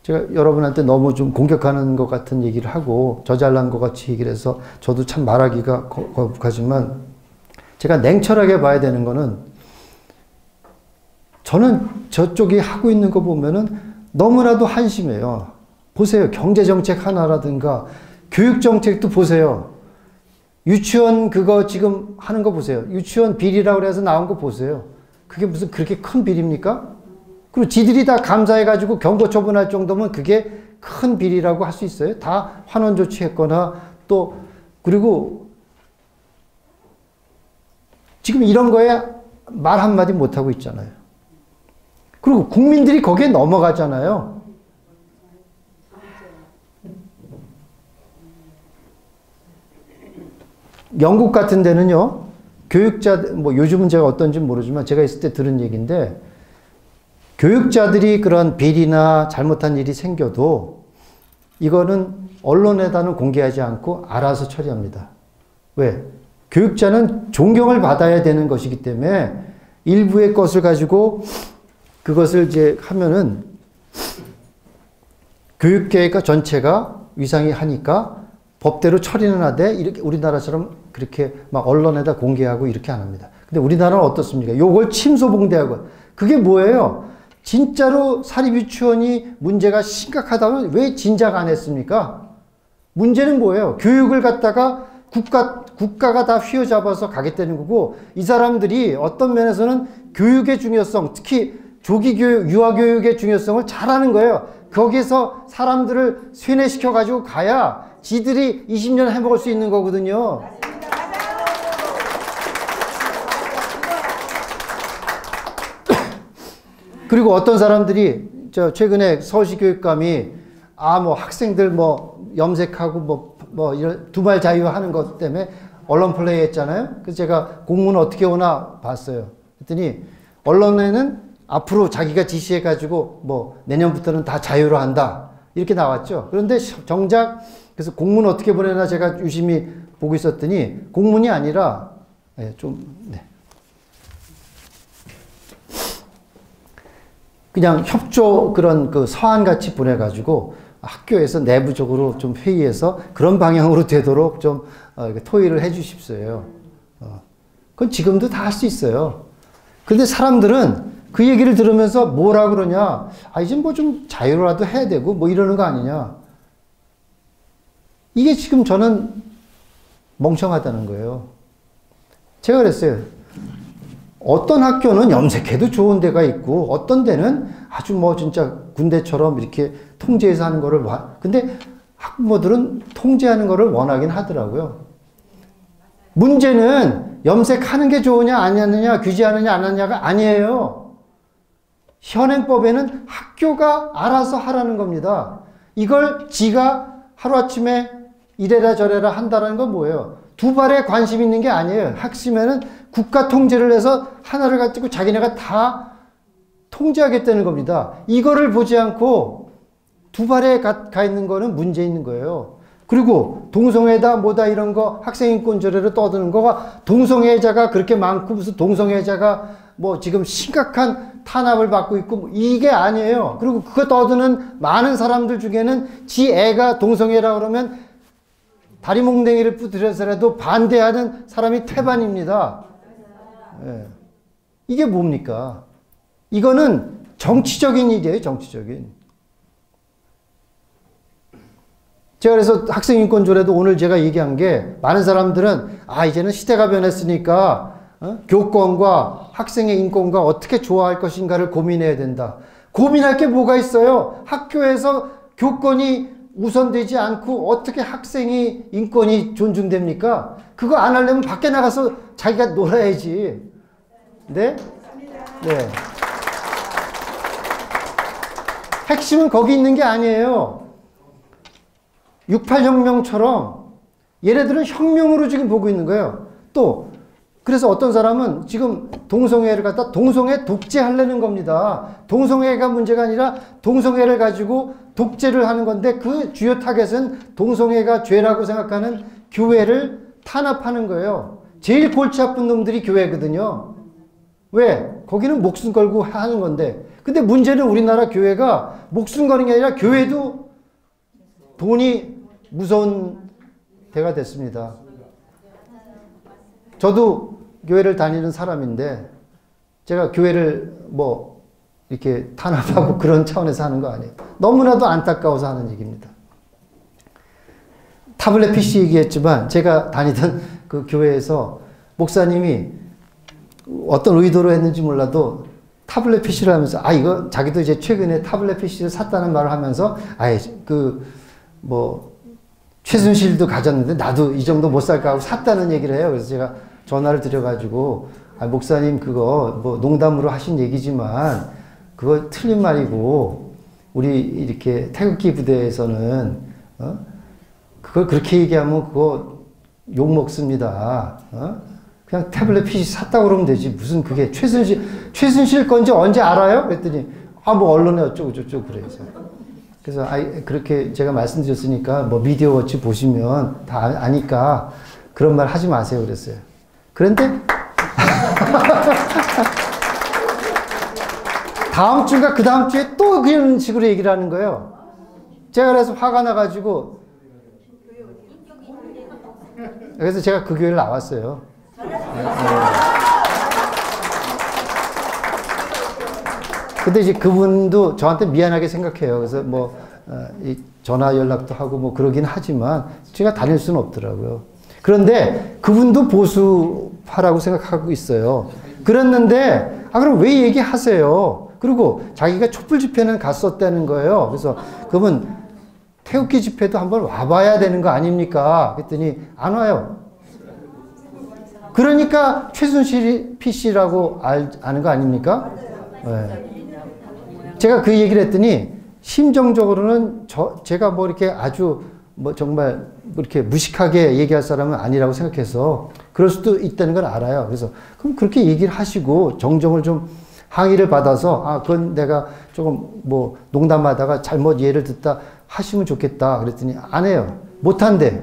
제가 여러분한테 너무 좀 공격하는 것 같은 얘기를 하고 저잘난 것 같이 얘기를 해서 저도 참 말하기가 거북하지만 제가 냉철하게 봐야 되는 거는 저는 저쪽이 하고 있는 거 보면은 너무나도 한심해요. 보세요. 경제정책 하나라든가 교육정책도 보세요. 유치원 그거 지금 하는 거 보세요. 유치원 비리라고 해서 나온 거 보세요. 그게 무슨 그렇게 큰 비리입니까? 그리고 지들이 다 감사해가지고 경고 처분할 정도면 그게 큰 비리라고 할 수 있어요? 다 환원 조치했거나 또 그리고 지금 이런 거에 말 한마디 못하고 있잖아요. 그리고 국민들이 거기에 넘어가잖아요. 영국 같은 데는요, 교육자, 뭐 요즘은 제가 어떤지 모르지만 제가 있을 때 들은 얘기인데 교육자들이 그런 비리나 잘못한 일이 생겨도 이거는 언론에다는 공개하지 않고 알아서 처리합니다. 왜? 교육자는 존경을 받아야 되는 것이기 때문에 일부의 것을 가지고 그것을 이제 하면은 교육계가 전체가 위상이 하니까 법대로 처리는 하되 이렇게 우리나라처럼 그렇게 막 언론에다 공개하고 이렇게 안 합니다. 근데 우리나라는 어떻습니까? 요걸 침소봉대하고 그게 뭐예요? 진짜로 사립유치원이 문제가 심각하다면 왜 진작 안 했습니까? 문제는 뭐예요? 교육을 갖다가 국가가 다 휘어잡아서 가겠다는 거고, 이 사람들이 어떤 면에서는 교육의 중요성, 특히 조기 교육, 유아 교육의 중요성을 잘 아는 거예요. 거기서 사람들을 세뇌시켜 가지고 가야 지들이 20년 해먹을 수 있는 거거든요. 그리고 어떤 사람들이 최근에 서울시 교육감이 뭐 학생들 뭐 염색하고 뭐 이런 두발 자유하는 것 때문에 언론 플레이 했잖아요. 그래서 제가 공문 어떻게 오나 봤어요. 그랬더니 언론에는 앞으로 자기가 지시해가지고 뭐 내년부터는 다 자유로 한다. 이렇게 나왔죠. 그런데 정작 그래서 공문 어떻게 보내나 제가 유심히 보고 있었더니 공문이 아니라 그냥 협조 그런 그 서한 같이 보내가지고 학교에서 내부적으로 좀 회의해서 그런 방향으로 되도록 좀 토의를 해 주십시오. 그건 지금도 다 할 수 있어요. 근데 사람들은 그 얘기를 들으면서 뭐라 그러냐. 이제 뭐 좀 자유로라도 해야 되고 뭐 이러는 거 아니냐. 이게 지금 저는 멍청하다는 거예요. 제가 그랬어요. 어떤 학교는 염색해도 좋은 데가 있고 어떤 데는 아주 뭐 진짜 군대처럼 이렇게 통제해서 하는 거를 근데 학부모들은 통제하는 거를 원하긴 하더라고요. 문제는 염색하는 게 좋으냐 아니냐 규제하느냐 안 하느냐가 아니에요. 현행법에는 학교가 알아서 하라는 겁니다. 이걸 지가 하루아침에 이래라 저래라 한다는 건 뭐예요? 두 발에 관심 있는 게 아니에요. 학심에는 국가 통제를 해서 하나를 가지고 자기네가 다 통제하겠다는 겁니다. 이거를 보지 않고 두 발에 가 있는 거는 문제 있는 거예요. 그리고 동성애다 뭐다 이런 거 학생인권조례로 떠드는 거가 동성애자가 그렇게 많고 무슨 동성애자가 뭐 지금 심각한 탄압을 받고 있고 뭐 이게 아니에요. 그리고 그거 떠드는 많은 사람들 중에는 지 애가 동성애라 그러면 다리몽댕이를 부드려서라도 반대하는 사람이 태반입니다. 예. 이게 뭡니까? 이거는 정치적인 일이에요. 정치적인. 제가 그래서 학생인권조례도 오늘 제가 얘기한 게 많은 사람들은 이제는 시대가 변했으니까 교권과 학생의 인권과 어떻게 조화할 것인가를 고민해야 된다. 고민할 게 뭐가 있어요? 학교에서 교권이 우선되지 않고 어떻게 학생이 인권이 존중됩니까? 그거 안 하려면 밖에 나가서 자기가 놀아야지. 네? 네. 핵심은 거기 있는 게 아니에요. 68혁명처럼 얘네들은 혁명으로 지금 보고 있는 거예요. 또 그래서 어떤 사람은 지금 동성애를 갖다 동성애 독재하려는 겁니다. 동성애가 문제가 아니라 동성애를 가지고 독재를 하는 건데 그 주요 타겟은 동성애가 죄라고 생각하는 교회를 탄압하는 거예요. 제일 골치 아픈 놈들이 교회거든요. 왜? 거기는 목숨 걸고 하는 건데. 근데 문제는 우리나라 교회가 목숨 거는 게 아니라 교회도 돈이 무서운 때가 됐습니다. 저도 교회를 다니는 사람인데 제가 교회를 뭐 이렇게 탄압하고 그런 차원에서 하는 거 아니에요. 너무나도 안타까워서 하는 얘기입니다. 타블렛 PC 얘기했지만 제가 다니던 그 교회에서 목사님이 어떤 의도로 했는지 몰라도 타블렛 PC를 하면서 이거 자기도 이제 최근에 타블렛 PC를 샀다는 말을 하면서 뭐 최순실도 가졌는데 나도 이 정도 못 살까 하고 샀다는 얘기를 해요. 그래서 제가 전화를 드려가지고 목사님 그거 뭐 농담으로 하신 얘기지만 그거 틀린 말이고 우리 이렇게 태극기 부대에서는 그걸 그렇게 얘기하면 그거 욕 먹습니다. 그냥 태블릿 PC 샀다고 그러면 되지. 무슨 그게 최순실 건지 언제 알아요? 그랬더니 뭐 언론에 어쩌고 저쩌고 그래서 그렇게 제가 말씀드렸으니까 뭐 미디어 워치 보시면 다 아니까 그런 말 하지 마세요 그랬어요. 그런데 다음 주인가 그 다음 주에 또 그런 식으로 얘기를 하는 거예요. 제가 그래서 화가 나가지고 그래서 제가 그 교회를 나왔어요. 근데 이제 그분도 저한테 미안하게 생각해요. 그래서 뭐 전화 연락도 하고 뭐 그러긴 하지만 제가 다닐 수는 없더라고요. 그런데 그분도 보수파라고 생각하고 있어요. 그랬는데 그럼 왜 얘기하세요? 그리고 자기가 촛불 집회는 갔었다는 거예요. 그래서 그러면 태극기 집회도 한번 와봐야 되는 거 아닙니까? 그랬더니 안 와요. 그러니까 최순실 PC라고 아는 거 아닙니까? 네. 제가 그 얘기를 했더니 심정적으로는 제가 뭐 이렇게 아주 뭐 정말 이렇게 무식하게 얘기할 사람은 아니라고 생각해서 그럴 수도 있다는 걸 알아요. 그래서 그럼 그렇게 얘기를 하시고 정정을 좀 항의를 받아서 그건 내가 조금 뭐 농담하다가 잘못 예를 듣다 하시면 좋겠다 그랬더니 안 해요. 못 한대.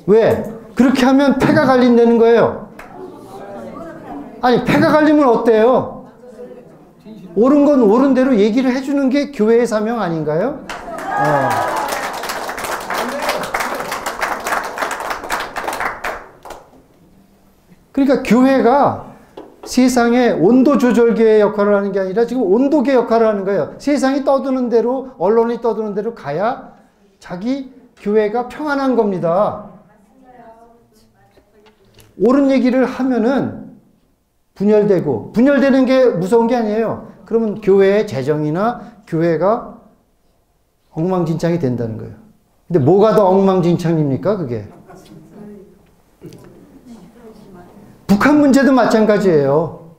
왜? 그렇게 하면 패가 갈린다는 거예요. 아니 패가 갈리면 어때요? 옳은 건 옳은 대로 얘기를 해주는 게 교회의 사명 아닌가요? 그러니까 교회가 세상에 온도 조절계의 역할을 하는 게 아니라 지금 온도계 역할을 하는 거예요. 세상이 떠드는 대로, 언론이 떠드는 대로 가야 자기 교회가 평안한 겁니다. 옳은 얘기를 하면은 분열되고, 분열되는 게 무서운 게 아니에요. 그러면 교회의 재정이나 교회가 엉망진창이 된다는 거예요. 근데 뭐가 더 엉망진창입니까, 그게? 북한 문제도 마찬가지예요.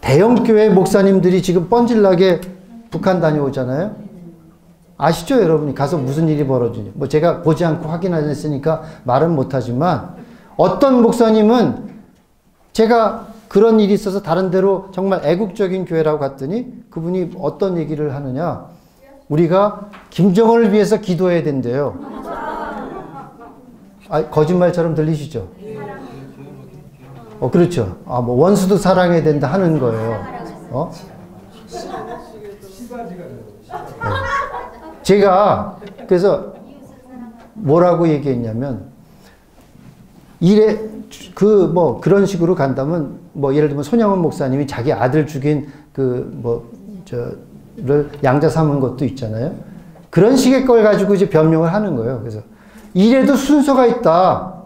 대형교회 목사님들이 지금 뻔질나게 북한 다녀오잖아요. 아시죠, 여러분이? 가서 무슨 일이 벌어지냐. 뭐 제가 보지 않고 확인 안 했으니까 말은 못하지만 어떤 목사님은 제가 그런 일이 있어서 다른 데로 정말 애국적인 교회라고 갔더니 그분이 어떤 얘기를 하느냐. 우리가 김정은을 위해서 기도해야 된대요. 거짓말처럼 들리시죠? 그렇죠. 뭐 원수도 사랑해야 된다 하는 거예요. 제가 그래서 뭐라고 얘기했냐면 그런 식으로 간다면 뭐 예를 들면 손양원 목사님이 자기 아들 죽인 를 양자 삼은 것도 있잖아요. 그런 식의 걸 가지고 이제 변명을 하는 거예요. 그래서 이래도 순서가 있다.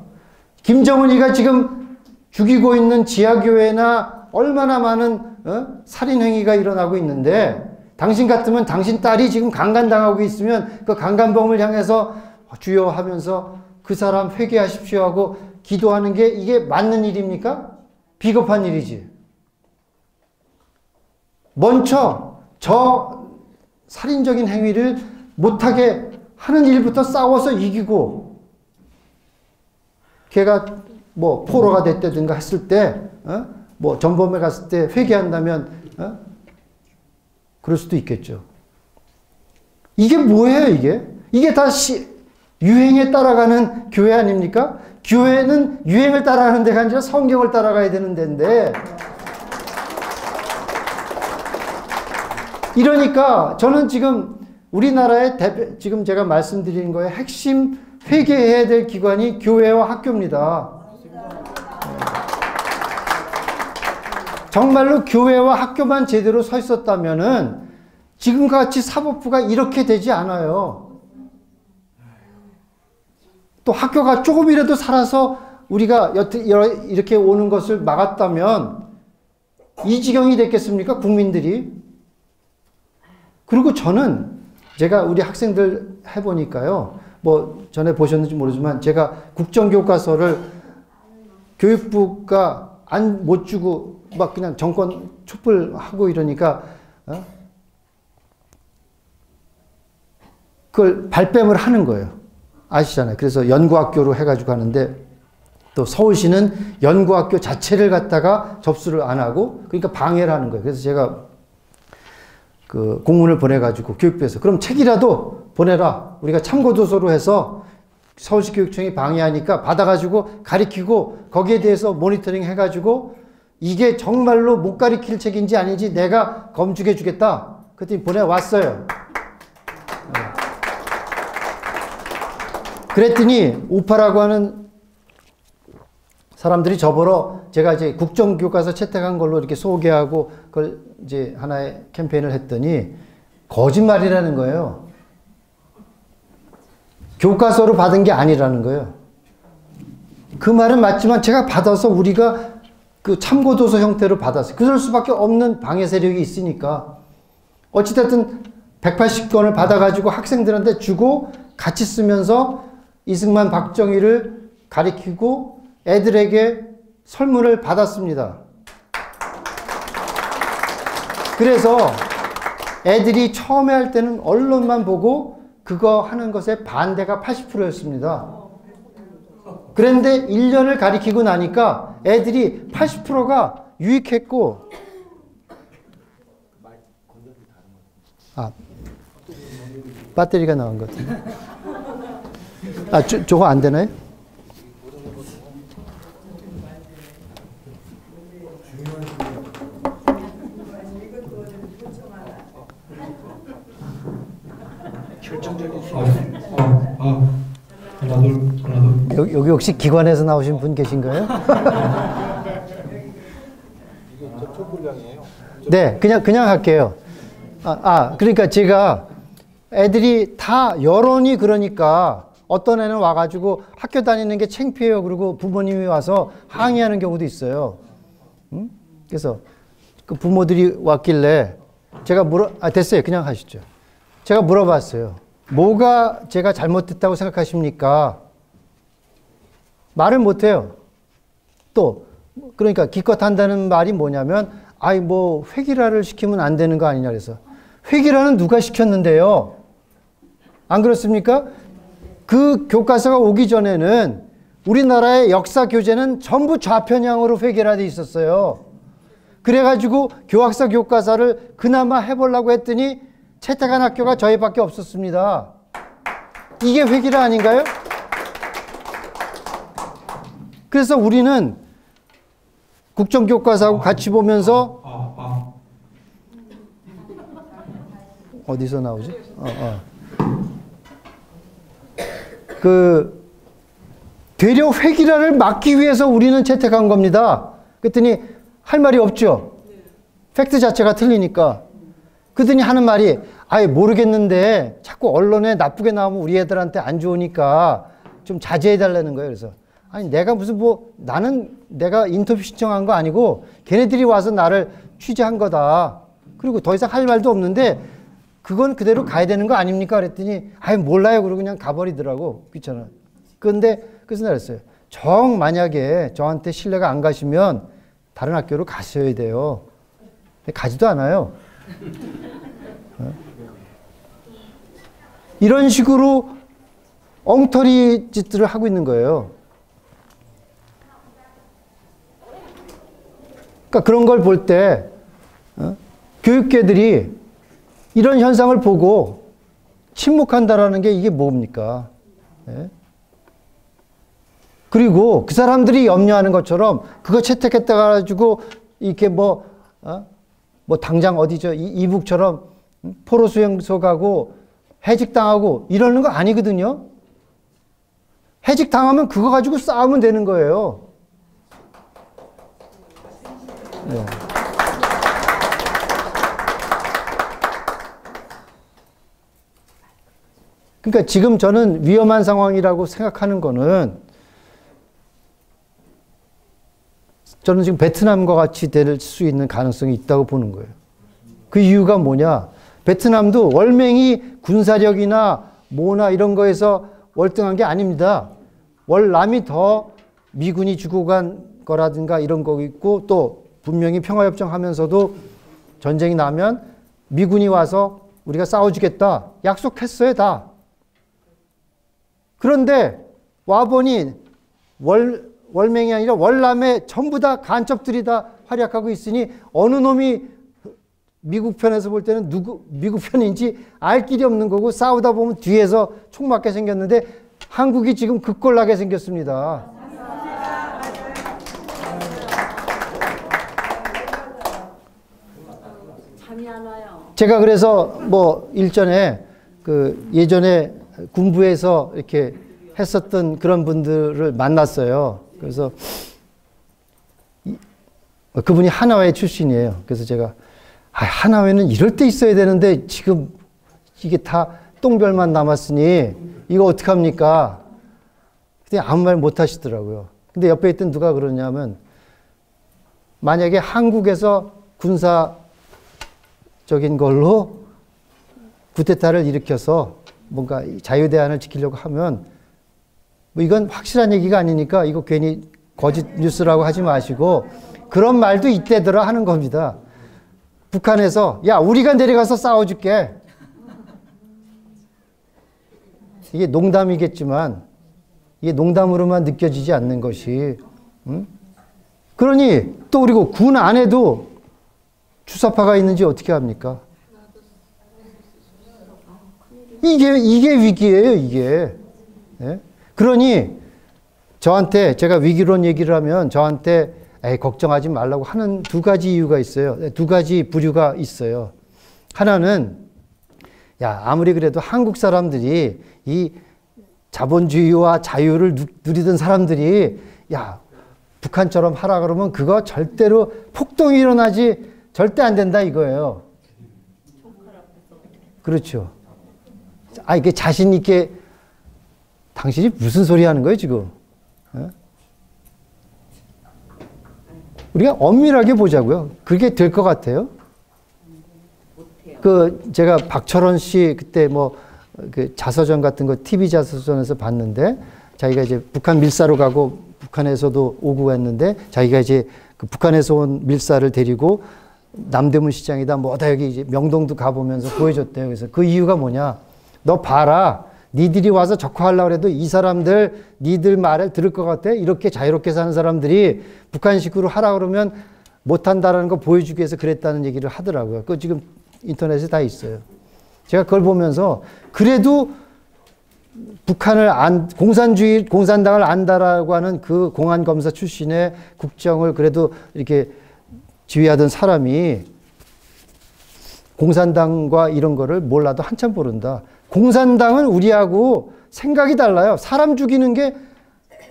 김정은이가 지금 죽이고 있는 지하교회나 얼마나 많은 살인행위가 일어나고 있는데 당신 같으면 당신 딸이 지금 강간당하고 있으면 그 강간범을 향해서 주여 하면서 그 사람 회개하십시오 하고 기도하는 게 이게 맞는 일입니까? 비겁한 일이지. 먼저 저 살인적인 행위를 못하게 하는 일부터 싸워서 이기고 걔가 뭐 포로가 됐다든가 했을 때 뭐 전범에 갔을 때 회개한다면 그럴 수도 있겠죠. 이게 뭐예요, 이게? 이게 다 유행에 따라가는 교회 아닙니까? 교회는 유행을 따라가는 데가 아니라 성경을 따라가야 되는 데인데 이러니까 저는 지금 우리나라의 지금 제가 말씀드리는 거에 핵심 회개해야 될 기관이 교회와 학교입니다. 정말로 교회와 학교만 제대로 서 있었다면은 지금과 같이 사법부가 이렇게 되지 않아요. 또 학교가 조금이라도 살아서 우리가 이렇게 오는 것을 막았다면 이 지경이 됐겠습니까? 국민들이. 그리고 저는 제가 우리 학생들 해보니까요. 뭐 전에 보셨는지 모르지만 제가 국정교과서를 교육부가 못 주고 막 그냥 정권 촛불하고 이러니까 그걸 발뺌을 하는 거예요. 아시잖아요. 그래서 연구학교로 해가지고 하는데 또 서울시는 연구학교 자체를 갖다가 접수를 안 하고 그러니까 방해를 하는 거예요. 그래서 제가 그 공문을 보내가지고 교육부에서 그럼 책이라도 보내라. 우리가 참고도서로 해서 서울시 교육청이 방해하니까 받아가지고 가리키고 거기에 대해서 모니터링 해가지고 이게 정말로 못 가리킬 책인지 아닌지 내가 검증해 주겠다. 그랬더니 보내왔어요. 그랬더니 우파라고 하는 사람들이 저보러 제가 이제 국정교과서 채택한 걸로 이렇게 소개하고 그걸 이제 하나의 캠페인을 했더니 거짓말이라는 거예요. 교과서로 받은 게 아니라는 거예요. 그 말은 맞지만 제가 받아서 우리가 그 참고도서 형태로 받았어요. 그럴 수밖에 없는 방해 세력이 있으니까. 어찌됐든 180권을 받아가지고 학생들한테 주고 같이 쓰면서 이승만 박정희를 가리키고 애들에게 설문을 받았습니다. 그래서 애들이 처음에 할 때는 언론만 보고 그거 하는 것에 반대가 80%였습니다. 그런데 1년을 가리키고 나니까 애들이 80%가 유익했고, 배터리가 나온 것 같아요. 저거 안 되나요? 하나 둘. 여기 혹시 기관에서 나오신 분 계신가요? 이게 접촉 불량이에요. 네, 그냥 할게요. 그러니까 제가 애들이 다 여론이 그러니까 어떤 애는 와가지고 학교 다니는 게 창피해요. 그리고 부모님이 와서 항의하는 경우도 있어요. 그래서 그 부모들이 왔길래 제가 됐어요. 그냥 하시죠. 제가 물어봤어요. 뭐가 제가 잘못됐다고 생각하십니까? 말을 못해요. 또 그러니까 기껏 한다는 말이 뭐냐면 회기라를 시키면 안 되는 거 아니냐 그래서 회기라는 누가 시켰는데요? 안 그렇습니까? 그 교과서가 오기 전에는 우리나라의 역사 교재는 전부 좌편향으로 회계라돼 있었어요. 그래가지고 교학사 교과서를 그나마 해보려고 했더니 채택한 학교가 저희밖에 없었습니다. 이게 회계라 아닌가요? 그래서 우리는 국정교과서하고 같이 보면서 어디서 나오지? 되려 회기라를 막기 위해서 우리는 채택한 겁니다. 그랬더니 할 말이 없죠. 팩트 자체가 틀리니까. 그랬더니 하는 말이 모르겠는데 자꾸 언론에 나쁘게 나오면 우리 애들한테 안 좋으니까 좀 자제해 달라는 거예요. 그래서 내가 무슨 나는 내가 인터뷰 신청한 거 아니고 걔네들이 와서 나를 취재한 거다. 그리고 더 이상 할 말도 없는데 그건 그대로 가야 되는 거 아닙니까? 그랬더니 몰라요. 그러고 그냥 가버리더라고. 귀찮아. 그래서 내가 그랬어요. 만약에 저한테 신뢰가 안 가시면 다른 학교로 가셔야 돼요. 가지도 않아요. 이런 식으로 엉터리 짓들을 하고 있는 거예요. 그러니까 그런 걸 볼 때 교육계들이 이런 현상을 보고 침묵한다라는 게 이게 뭡니까? 네? 그리고 그 사람들이 염려하는 것처럼 그거 채택했다 가지고 이렇게 당장 어디죠? 이북처럼 포로 수용소 가고 해직당하고 이러는 거 아니거든요. 해직당하면 그거 가지고 싸우면 되는 거예요. 네. 그러니까 지금 저는 위험한 상황이라고 생각하는 거는 저는 지금 베트남과 같이 될 수 있는 가능성이 있다고 보는 거예요. 그 이유가 뭐냐? 베트남도 월맹이 군사력이나 뭐나 이런 거에서 월등한 게 아닙니다. 월남이 더 미군이 주고 간 거라든가 이런 거 있고 또 분명히 평화협정 하면서도 전쟁이 나면 미군이 와서 우리가 싸워주겠다 약속했어요 다. 그런데 와보니 월맹이 아니라 월남에 전부 다 간첩들이 다 활약하고 있으니 어느 놈이 미국 편에서 볼 때는 미국 편인지 알 길이 없는 거고 싸우다 보면 뒤에서 총 맞게 생겼는데 한국이 지금 그 꼴 나게 생겼습니다. 잠이 안 와요. 제가 그래서 일전에 예전에 군부에서 이렇게 했었던 그런 분들을 만났어요. 그래서 그분이 하나회 출신이에요. 그래서 제가 하나회는 이럴 때 있어야 되는데 지금 이게 다 똥별만 남았으니 이거 어떡합니까? 근데 아무 말 못 하시더라고요. 근데 옆에 있던 누가 그러냐면, 만약에 한국에서 군사적인 걸로 쿠데타를 일으켜서 뭔가 자유대안을 지키려고 하면, 뭐 이건 확실한 얘기가 아니니까 이거 괜히 거짓 뉴스라고 하지 마시고, 그런 말도 이때더라 하는 겁니다. 북한에서, 야, 우리가 내려가서 싸워줄게. 이게 농담이겠지만, 이게 농담으로만 느껴지지 않는 것이, 그러니 또 그리고 군 안에도 주사파가 있는지 어떻게 합니까? 이게 위기예요, 이게. 예? 그러니 저한테 제가 위기론 얘기를 하면 저한테 에이, 걱정하지 말라고 하는 두 가지 이유가 있어요. 두 가지 부류가 있어요. 하나는 야, 아무리 그래도 한국 사람들이 이 자본주의와 자유를 누리던 사람들이 야, 북한처럼 하라 그러면 그거 절대로 폭동이 일어나지 절대 안 된다 이거예요. 그렇죠. 아, 이게 자신 있게 당신이 무슨 소리 하는 거예요, 지금? 어? 우리가 엄밀하게 보자고요. 그게 될 것 같아요. 제가 박철원 씨 그때 그 자서전 같은 거 TV 자서전에서 봤는데 자기가 이제 북한 밀사로 가고 북한에서도 오고 했는데 자기가 이제 그 북한에서 온 밀사를 데리고 남대문 시장이다 뭐다 여기 이제 명동도 가보면서 보여줬대요. 그래서 그 이유가 뭐냐? 너 봐라. 니들이 와서 적화하려고 해도 이 사람들 니들 말을 들을 것 같아? 이렇게 자유롭게 사는 사람들이 북한식으로 하라 그러면 못한다라는 거 보여주기 위해서 그랬다는 얘기를 하더라고요. 그거 지금 인터넷에 다 있어요. 제가 그걸 보면서 그래도 북한을 공산당을 안다라고 하는 그 공안검사 출신의 국정을 그래도 이렇게 지휘하던 사람이 공산당과 이런 거를 몰라도 한참 모른다. 공산당은 우리하고 생각이 달라요. 사람 죽이는 게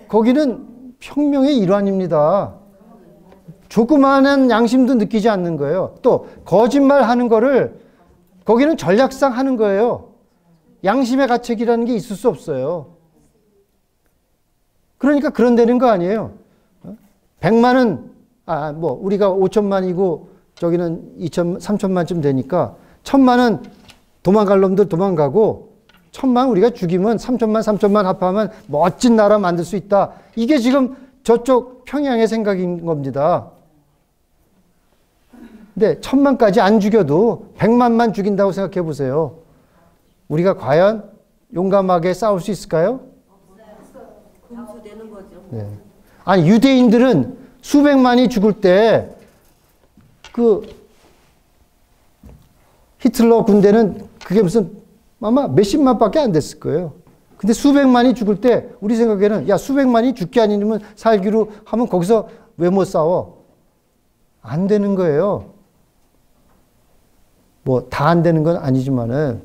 거기는 혁명의 일환입니다. 조그마한 양심도 느끼지 않는 거예요. 또 거짓말 하는 거를 거기는 전략상 하는 거예요. 양심의 가책이라는 게 있을 수 없어요. 그러니까 그런 되는 거 아니에요. 100만은 우리가 5천만이고 저기는 2천, 3천만쯤 되니까 1,000만은 도망갈 놈들 도망가고 1,000만 우리가 죽이면 3천만 합하면 멋진 나라 만들 수 있다. 이게 지금 저쪽 평양의 생각인 겁니다. 근데 1,000만까지 안 죽여도 100만만 죽인다고 생각해 보세요. 우리가 과연 용감하게 싸울 수 있을까요? 금수되는 거죠. 네. 아니 유대인들은 수백만이 죽을 때 그 히틀러 군대는 그게 무슨 아마 몇십만밖에 안 됐을 거예요. 근데 수백만이 죽을 때 우리 생각에는 야 수백만이 죽게 아니면 살기로 하면 거기서 왜 못 싸워? 안 되는 거예요. 뭐 다 안 되는 건 아니지만은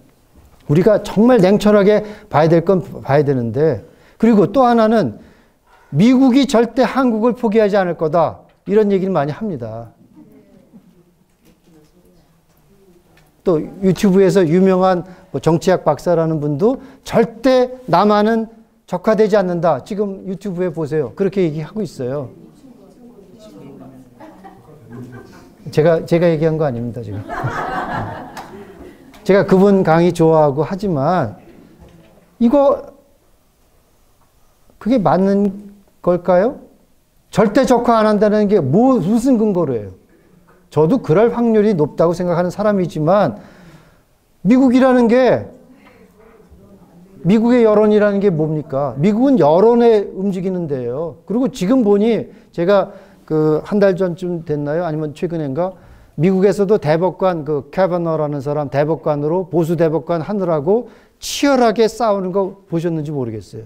우리가 정말 냉철하게 봐야 될 건 봐야 되는데 그리고 또 하나는 미국이 절대 한국을 포기하지 않을 거다. 이런 얘기를 많이 합니다. 또 유튜브에서 유명한 정치학 박사라는 분도 절대 남한은 적화되지 않는다. 지금 유튜브에 보세요. 그렇게 얘기하고 있어요. 제가 얘기한 거 아닙니다, 지금. 제가 그분 강의 좋아하고 하지만 그게 맞는 걸까요? 절대 적화 안 한다는 게 무슨 근거로 해요? 저도 그럴 확률이 높다고 생각하는 사람이지만 미국이라는 게 미국의 여론이라는 게 뭡니까? 미국은 여론에 움직이는 데예요. 그리고 지금 보니 제가 그 한 달 전쯤 됐나요? 아니면 최근인가? 미국에서도 대법관 그 캐버너라는 사람 대법관으로 보수 대법관 하느라고 치열하게 싸우는 거 보셨는지 모르겠어요.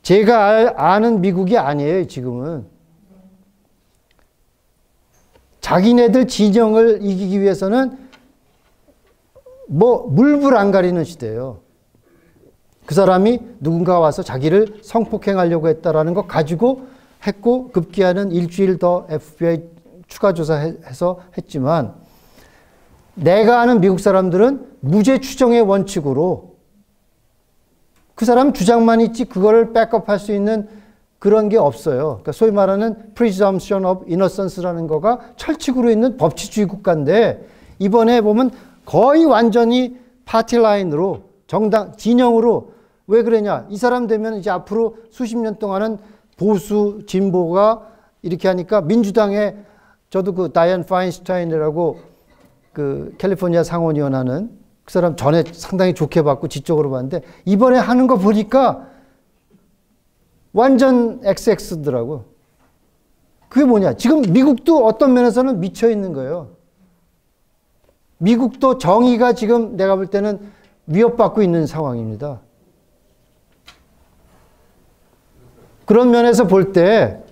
제가 아는 미국이 아니에요, 지금은. 자기네들 진영을 이기기 위해서는 물불 안 가리는 시대예요. 그 사람이 누군가 와서 자기를 성폭행하려고 했다라는 거 가지고 했고 급기야는 일주일 더 FBI 추가 조사해서 했지만 내가 아는 미국 사람들은 무죄 추정의 원칙으로 그 사람 주장만 있지 그거를 백업할 수 있는 그런 게 없어요. 그러니까 소위 말하는 presumption of innocence라는 거가 철칙으로 있는 법치주의 국가인데 이번에 보면 거의 완전히 파티 라인으로 정당 진영으로 왜 그러냐? 이 사람 되면 이제 앞으로 수십 년 동안은 보수 진보가 이렇게 하니까 민주당에 저도 그 다이언 파인슈타인이라고 그 캘리포니아 상원의원 하는 그 사람 전에 상당히 좋게 봤고 지적으로 봤는데 이번에 하는 거 보니까 완전 XX더라고. 그게 뭐냐? 지금 미국도 어떤 면에서는 미쳐 있는 거예요. 미국도 정의가 지금 내가 볼 때는 위협받고 있는 상황입니다. 그런 면에서 볼 때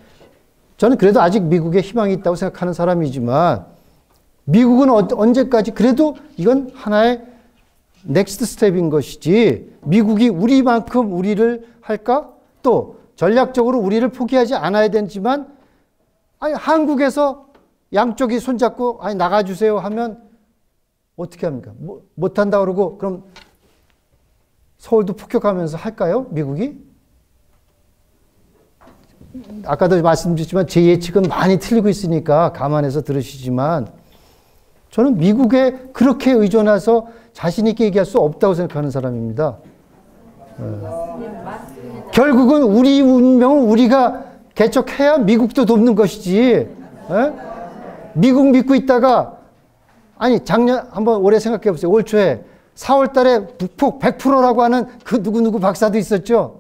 저는 그래도 아직 미국에 희망이 있다고 생각하는 사람이지만 미국은 언제까지 그래도 이건 하나의 넥스트 스텝인 것이지 미국이 우리만큼 우리를 할까? 또 전략적으로 우리를 포기하지 않아야 되지만 아니 한국에서 양쪽이 손잡고 아니 나가주세요 하면 어떻게 합니까? 못한다 그러고 그럼 서울도 폭격하면서 할까요? 미국이? 아까도 말씀드렸지만 제 예측은 많이 틀리고 있으니까 감안해서 들으시지만 저는 미국에 그렇게 의존해서 자신 있게 얘기할 수 없다고 생각하는 사람입니다. 결국은 우리 운명은 우리가 개척해야 미국도 돕는 것이지. 미국 믿고 있다가 아니 작년 한번 올해 생각해 보세요. 올 초에 4월 달에 북폭 100%라고 하는 그 누구누구 박사도 있었죠.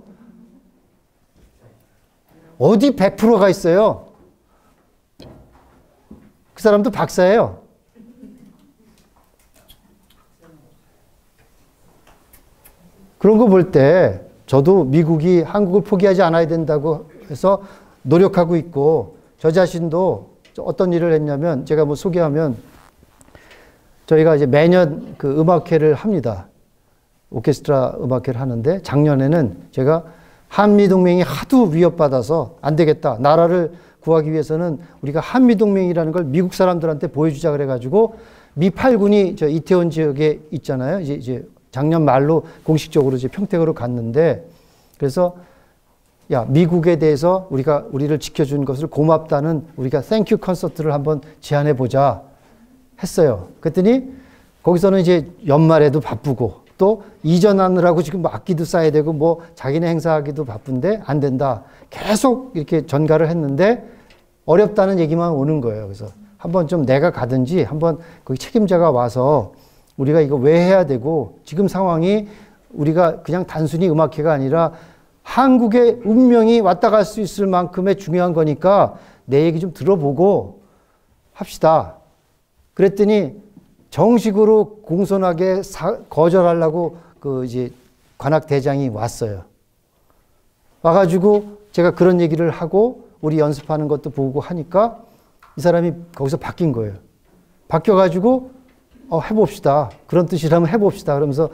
어디 100%가 있어요? 그 사람도 박사예요. 그런 거 볼 때 저도 미국이 한국을 포기하지 않아야 된다고 해서 노력하고 있고 저 자신도 어떤 일을 했냐면 제가 뭐 소개하면 저희가 이제 매년 그 음악회를 합니다. 오케스트라 음악회를 하는데 작년에는 제가 한미동맹이 하도 위협받아서 안 되겠다. 나라를 구하기 위해서는 우리가 한미동맹이라는 걸 미국 사람들한테 보여주자 그래가지고 미 8군이 저 이태원 지역에 있잖아요. 이제 작년 말로 공식적으로 이제 평택으로 갔는데 그래서 야 미국에 대해서 우리를 지켜준 것을 고맙다는 우리가 땡큐 콘서트를 한번 제안해 보자 했어요. 그랬더니 거기서는 이제 연말에도 바쁘고 또 이전하느라고 지금 뭐 악기도 쌓아야 되고 뭐 자기네 행사하기도 바쁜데 안 된다. 계속 이렇게 전가를 했는데 어렵다는 얘기만 오는 거예요. 그래서 한번 좀 내가 가든지 한번 거기 책임자가 와서 우리가 이거 왜 해야 되고 지금 상황이 우리가 그냥 단순히 음악회가 아니라 한국의 운명이 왔다 갈 수 있을 만큼의 중요한 거니까 내 얘기 좀 들어보고 합시다. 그랬더니 정식으로 공손하게 거절하려고 그 이제 관악대장이 왔어요. 와가지고 제가 그런 얘기를 하고 우리 연습하는 것도 보고 하니까 이 사람이 거기서 바뀐 거예요. 바뀌어가지고 해봅시다. 그런 뜻이라면 해봅시다. 그러면서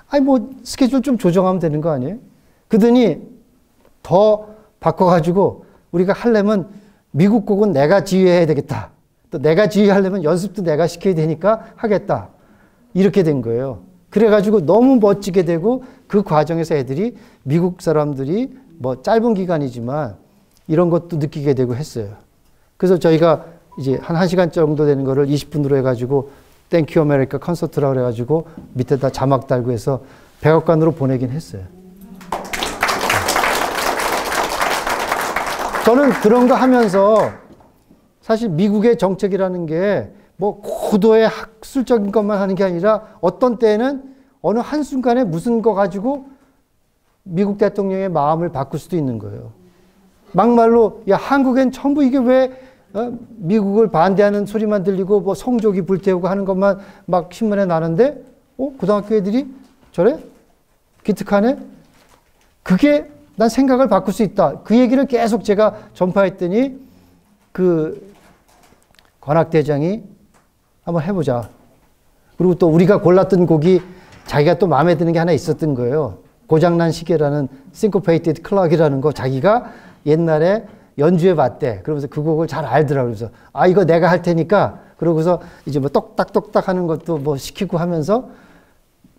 아니 뭐 스케줄 좀 조정하면 되는 거 아니에요? 그러더니 더 바꿔가지고 우리가 하려면 미국 곡은 내가 지휘해야 되겠다. 또 내가 지휘하려면 연습도 내가 시켜야 되니까 하겠다. 이렇게 된 거예요. 그래가지고 너무 멋지게 되고 그 과정에서 애들이 미국 사람들이 뭐 짧은 기간이지만 이런 것도 느끼게 되고 했어요. 그래서 저희가 이제 한 1시간 정도 되는 거를 20분으로 해가지고 땡큐 아메리카 콘서트라고 그래가지고 밑에다 자막 달고 해서 백악관으로 보내긴 했어요. 저는 그런 거 하면서 사실 미국의 정책이라는 게 뭐 고도의 학술적인 것만 하는 게 아니라 어떤 때는 어느 한순간에 무슨 거 가지고 미국 대통령의 마음을 바꿀 수도 있는 거예요. 막말로 야 한국엔 전부 이게 왜 미국을 반대하는 소리만 들리고 뭐 성조기 불태우고 하는 것만 막 신문에 나는데 고등학교 애들이 저래? 기특하네? 그게 난 생각을 바꿀 수 있다. 그 얘기를 계속 제가 전파했더니 그 관악대장이 한번 해보자. 그리고 또 우리가 골랐던 곡이 자기가 또 마음에 드는 게 하나 있었던 거예요. 고장난 시계라는 Syncopated Clock이라는 거 자기가 옛날에 연주해 봤대. 그러면서 그 곡을 잘 알더라고요. 그래서 이거 내가 할 테니까 그러고서 이제 뭐 똑딱똑딱 하는 것도 뭐 시키고 하면서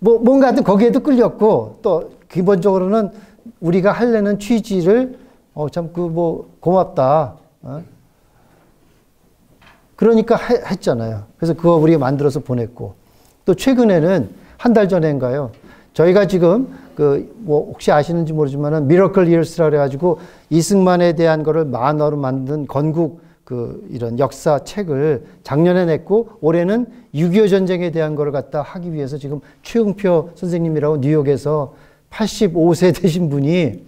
뭔가 하여튼 거기에도 끌렸고, 또 기본적으로는 우리가 하려는 취지를 참 고맙다. 그러니까 했잖아요. 그래서 그거 우리가 만들어서 보냈고, 또 최근에는 한 달 전인가요? 저희가 지금 혹시 아시는지 모르지만은 미러클 이어스라 그래가지고 이승만에 대한 거를 만화로 만든 건국 이런 역사 책을 작년에 냈고, 올해는 6.25 전쟁에 대한 거를 갖다 하기 위해서 지금 최응표 선생님이라고 뉴욕에서 85세 되신 분이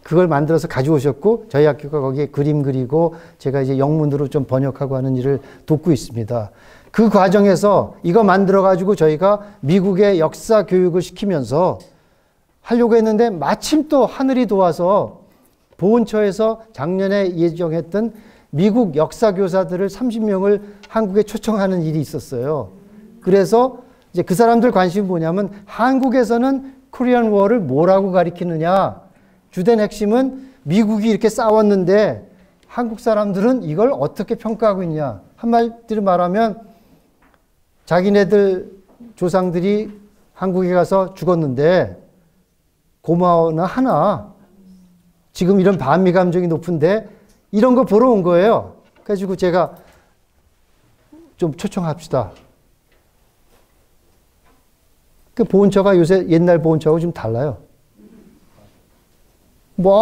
그걸 만들어서 가져오셨고, 저희 학교가 거기에 그림 그리고 제가 이제 영문으로 좀 번역하고 하는 일을 돕고 있습니다. 그 과정에서 이거 만들어가지고 저희가 미국의 역사 교육을 시키면서 하려고 했는데, 마침 또 하늘이 도와서 보훈처에서 작년에 예정했던 미국 역사 교사들을 30명을 한국에 초청하는 일이 있었어요. 그래서 이제 그 사람들 관심이 뭐냐면, 한국에서는 코리안 워를 뭐라고 가리키느냐. 주된 핵심은 미국이 이렇게 싸웠는데 한국 사람들은 이걸 어떻게 평가하고 있냐. 한마디로 말하면 자기네들 조상들이 한국에 가서 죽었는데 고마워나 하나. 지금 이런 반미 감정이 높은데 이런 거 보러 온 거예요. 그래가지고 제가 좀 초청합시다. 그 보훈처가 요새 옛날 보훈처하고 좀 달라요.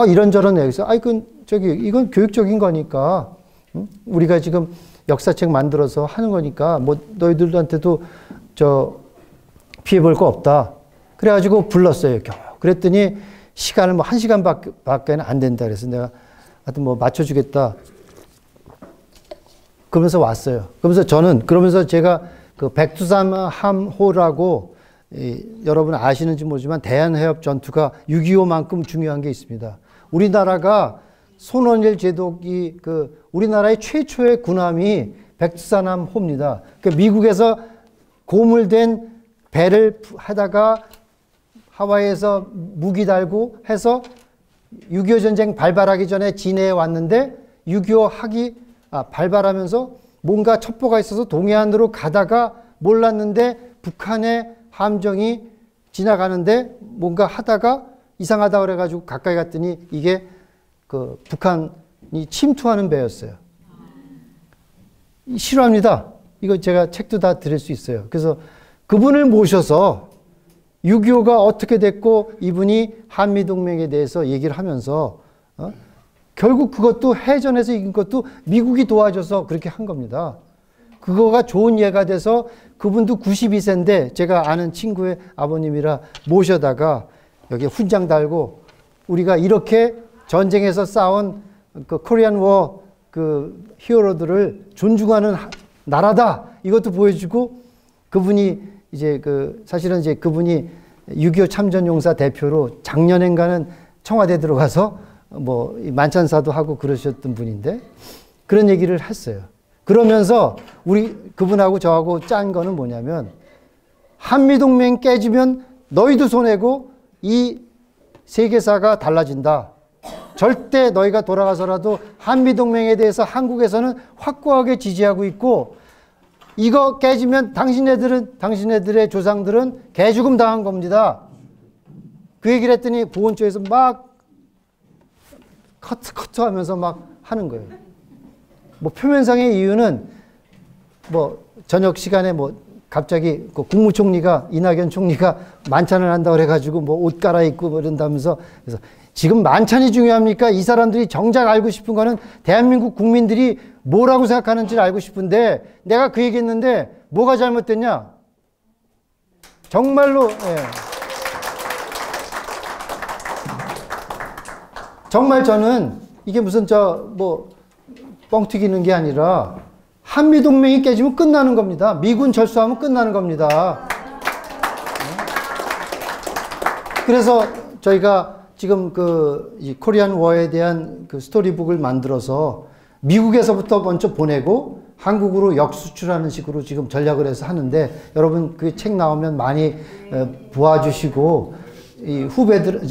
이런저런 얘기해서, 이건 교육적인 거니까, 응? 우리가 지금 역사책 만들어서 하는 거니까, 너희들한테도 피해 볼 거 없다. 그래가지고 불렀어요, 겨우. 그랬더니 시간을 1시간밖에는 안 된다. 그래서 내가 하여튼 맞춰주겠다. 그러면서 왔어요. 그러면서 제가 백두산함호라고, 여러분 아시는지 모르지만 대한해협 전투가 6.25만큼 중요한 게 있습니다. 우리나라가 손원일 제독이 우리나라의 최초의 군함이 백두산함호입니다. 미국에서 고물된 배를 하다가 하와이에서 무기 달고 해서 6.25 전쟁 발발하기 전에 진해에 왔는데, 6.25 발발하면서 뭔가 첩보가 있어서 동해안으로 가다가 몰랐는데 북한의 함정이 지나가는데 뭔가 하다가 이상하다 그래가지고 가까이 갔더니 이게 북한이 침투하는 배였어요. 싫어합니다. 이거 제가 책도 다 드릴 수 있어요. 그래서 그분을 모셔서 6.25가 어떻게 됐고 이분이 한미동맹에 대해서 얘기를 하면서 결국 그것도 해전에서 이긴 것도 미국이 도와줘서 그렇게 한 겁니다. 그거가 좋은 예가 돼서 그분도 92세인데 제가 아는 친구의 아버님이라 모셔다가 여기 훈장 달고 우리가 이렇게 전쟁에서 싸운 코리안 워 히어로들을 존중하는 나라다. 이것도 보여주고 그분이 이제 사실은 이제 그분이 6.25 참전용사 대표로 작년엔가는 청와대 들어가서 만찬사도 하고 그러셨던 분인데 그런 얘기를 했어요. 그러면서 그분하고 저하고 짠 거는 뭐냐면 한미동맹 깨지면 너희도 손해고 이 세계사가 달라진다. 절대 너희가 돌아가서라도 한미동맹에 대해서 한국에서는 확고하게 지지하고 있고 이거 깨지면 당신네들의 조상들은 개죽음 당한 겁니다. 그 얘기를 했더니 보훈처에서 막 커트 하면서 막 하는 거예요. 표면상의 이유는 저녁 시간에 갑자기 국무총리가 이낙연 총리가 만찬을 한다고 그래가지고 옷 갈아입고 그런다면서 그래서 지금 만찬이 중요합니까? 이 사람들이 정작 알고 싶은 거는 대한민국 국민들이 뭐라고 생각하는지를 알고 싶은데 내가 그 얘기했는데 뭐가 잘못됐냐? 정말로 정말 저는 이게 무슨 뻥 튀기는 게 아니라 한미동맹이 깨지면 끝나는 겁니다. 미군 철수하면 끝나는 겁니다. 그래서 저희가 지금 이 코리안 워에 대한 스토리북을 만들어서 미국에서부터 먼저 보내고 한국으로 역수출하는 식으로 지금 전략을 해서 하는데 여러분 그 책 나오면 많이 보아주시고 이 후배들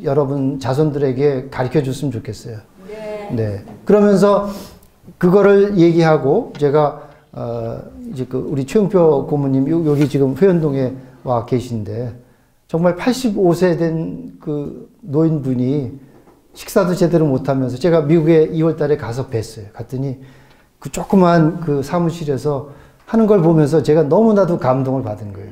여러분 자손들에게 가르쳐 줬으면 좋겠어요. 네. 그러면서 그거를 얘기하고 제가 이제 우리 최응표 고모님 여기 지금 회원동에 와 계신데 정말 85세 된 그 노인분이 식사도 제대로 못하면서 제가 미국에 2월 달에 가서 뵀어요. 갔더니 그 조그만 그 사무실에서 하는 걸 보면서 제가 너무나도 감동을 받은 거예요.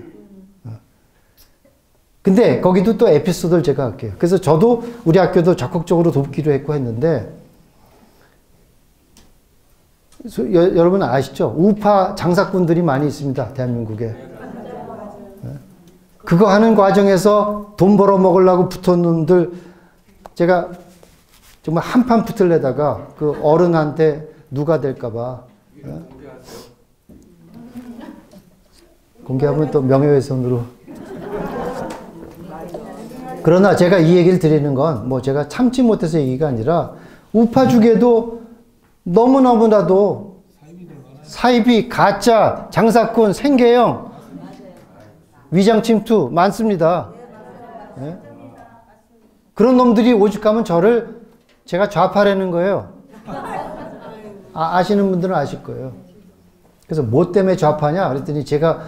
근데 거기도 또 에피소드를 제가 할게요. 그래서 저도 우리 학교도 적극적으로 돕기로 했고 했는데 여러분 아시죠? 우파 장사꾼들이 많이 있습니다. 대한민국에. 그거 하는 과정에서 돈 벌어 먹으려고 붙은 놈들 제가 정말 한판 붙을래다가 그 어른한테 누가 될까봐. 공개하면 또 명예훼손으로. 그러나 제가 이 얘기를 드리는 건 뭐 제가 참지 못해서 얘기가 아니라 우파 중에도 너무너무나도 사이비, 가짜, 장사꾼, 생계형, 위장 침투 많습니다. 네? 그런 놈들이 오죽하면 저를 제가 좌파라는 거예요. 아시는 분들은 아실 거예요. 그래서 뭐 때문에 좌파냐 그랬더니 제가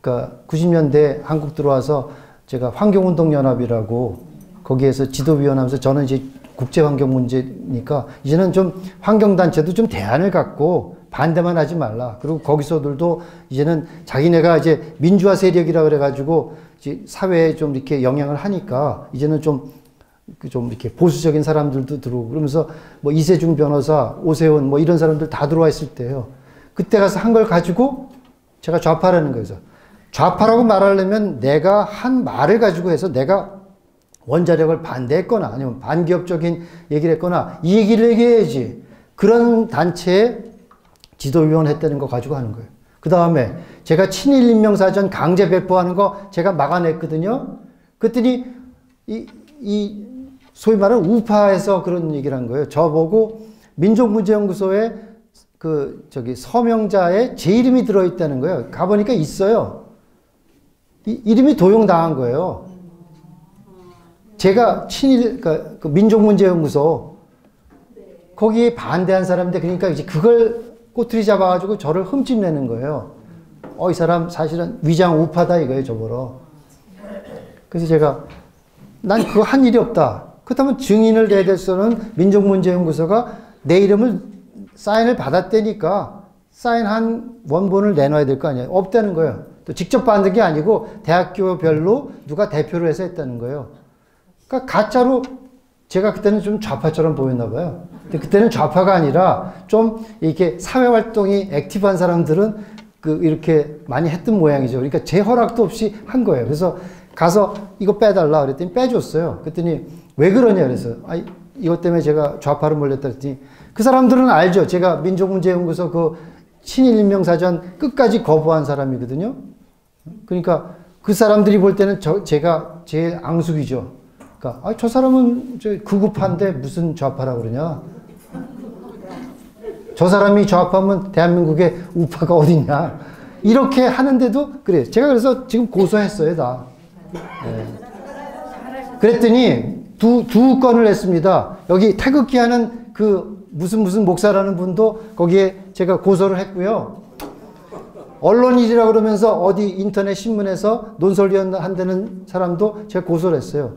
그러니까 90년대 한국 들어와서 제가 환경운동연합이라고 거기에서 지도위원 하면서 저는 이제 국제환경 문제니까 이제는 좀 환경단체도 좀 대안을 갖고 반대만 하지 말라. 그리고 거기서들도 이제는 자기네가 이제 민주화 세력이라 그래가지고 이제 사회에 좀 이렇게 영향을 하니까 이제는 좀 이렇게 보수적인 사람들도 들어오고 그러면서 뭐 이세중 변호사, 오세훈 뭐 이런 사람들 다 들어와 있을 때요. 그때 가서 한 걸 가지고 제가 좌파라는 거죠. 좌파라고 말하려면 내가 한 말을 가지고 해서 내가 원자력을 반대했거나 아니면 반기업적인 얘기를 했거나 이 얘기를 얘기해야지. 그런 단체에 지도위원 했다는 거 가지고 하는 거예요. 그 다음에 제가 친일 임명사전 강제 배포하는 거 제가 막아냈거든요. 그랬더니 이 소위 말하는 우파에서 그런 얘기를 한 거예요. 저보고 민족문제연구소에 서명자에 제 이름이 들어있다는 거예요. 가보니까 있어요. 이름이 도용당한 거예요. 제가 그 민족문제연구소 거기에 반대한 사람인데 그러니까 이제 그걸 꼬투리 잡아가지고 저를 흠집내는 거예요. 이 사람 사실은 위장 우파다 이거예요, 저보러. 그래서 제가 난 그거 한 일이 없다. 그렇다면 증인을 대대서는 민족문제연구소가 내 이름을 사인을 받았다니까 사인한 원본을 내놔야 될 거 아니에요. 없다는 거예요. 또 직접 받은 게 아니고 대학교별로 누가 대표를 해서 했다는 거예요. 그러니까 가짜로 제가 그때는 좀 좌파처럼 보였나 봐요. 근데 그때는 좌파가 아니라 좀 이렇게 사회활동이 액티브한 사람들은 이렇게 많이 했던 모양이죠. 그러니까 제 허락도 없이 한 거예요. 그래서 가서 이거 빼달라 그랬더니 빼줬어요. 그랬더니 왜 그러냐 그래서 이것 때문에 제가 좌파로 몰렸다 그랬더니 그 사람들은 알죠. 제가 민족문제연구소 그 친일임명사전 끝까지 거부한 사람이거든요. 그러니까 그 사람들이 볼 때는 제가 제일 앙숙이죠. 그러니까 저 사람은 극우파인데 무슨 좌파라고 그러냐. 저 사람이 좌파면 대한민국에 우파가 어딨냐. 이렇게 하는데도 그래. 제가 그래서 지금 고소했어요 다. 네. 그랬더니 두 건을 했습니다. 여기 태극기 하는 그 무슨 목사라는 분도 거기에 제가 고소를 했고요. 언론인이라 그러면서 어디 인터넷 신문에서 논설위원 한다는 사람도 제가 고소를 했어요.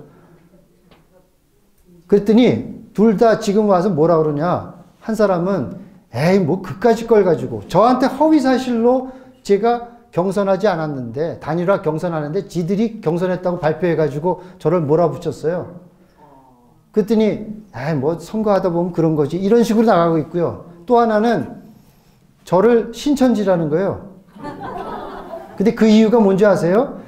그랬더니 둘 다 지금 와서 뭐라 그러냐. 한 사람은 에이 뭐 그까짓 걸 가지고 저한테 허위사실로 제가 경선하지 않았는데 단일화 경선하는데 지들이 경선했다고 발표해가지고 저를 몰아붙였어요. 그랬더니 뭐 선거하다 보면 그런 거지 이런 식으로 나가고 있고요. 또 하나는 저를 신천지라는 거예요. 근데 그 이유가 뭔지 아세요?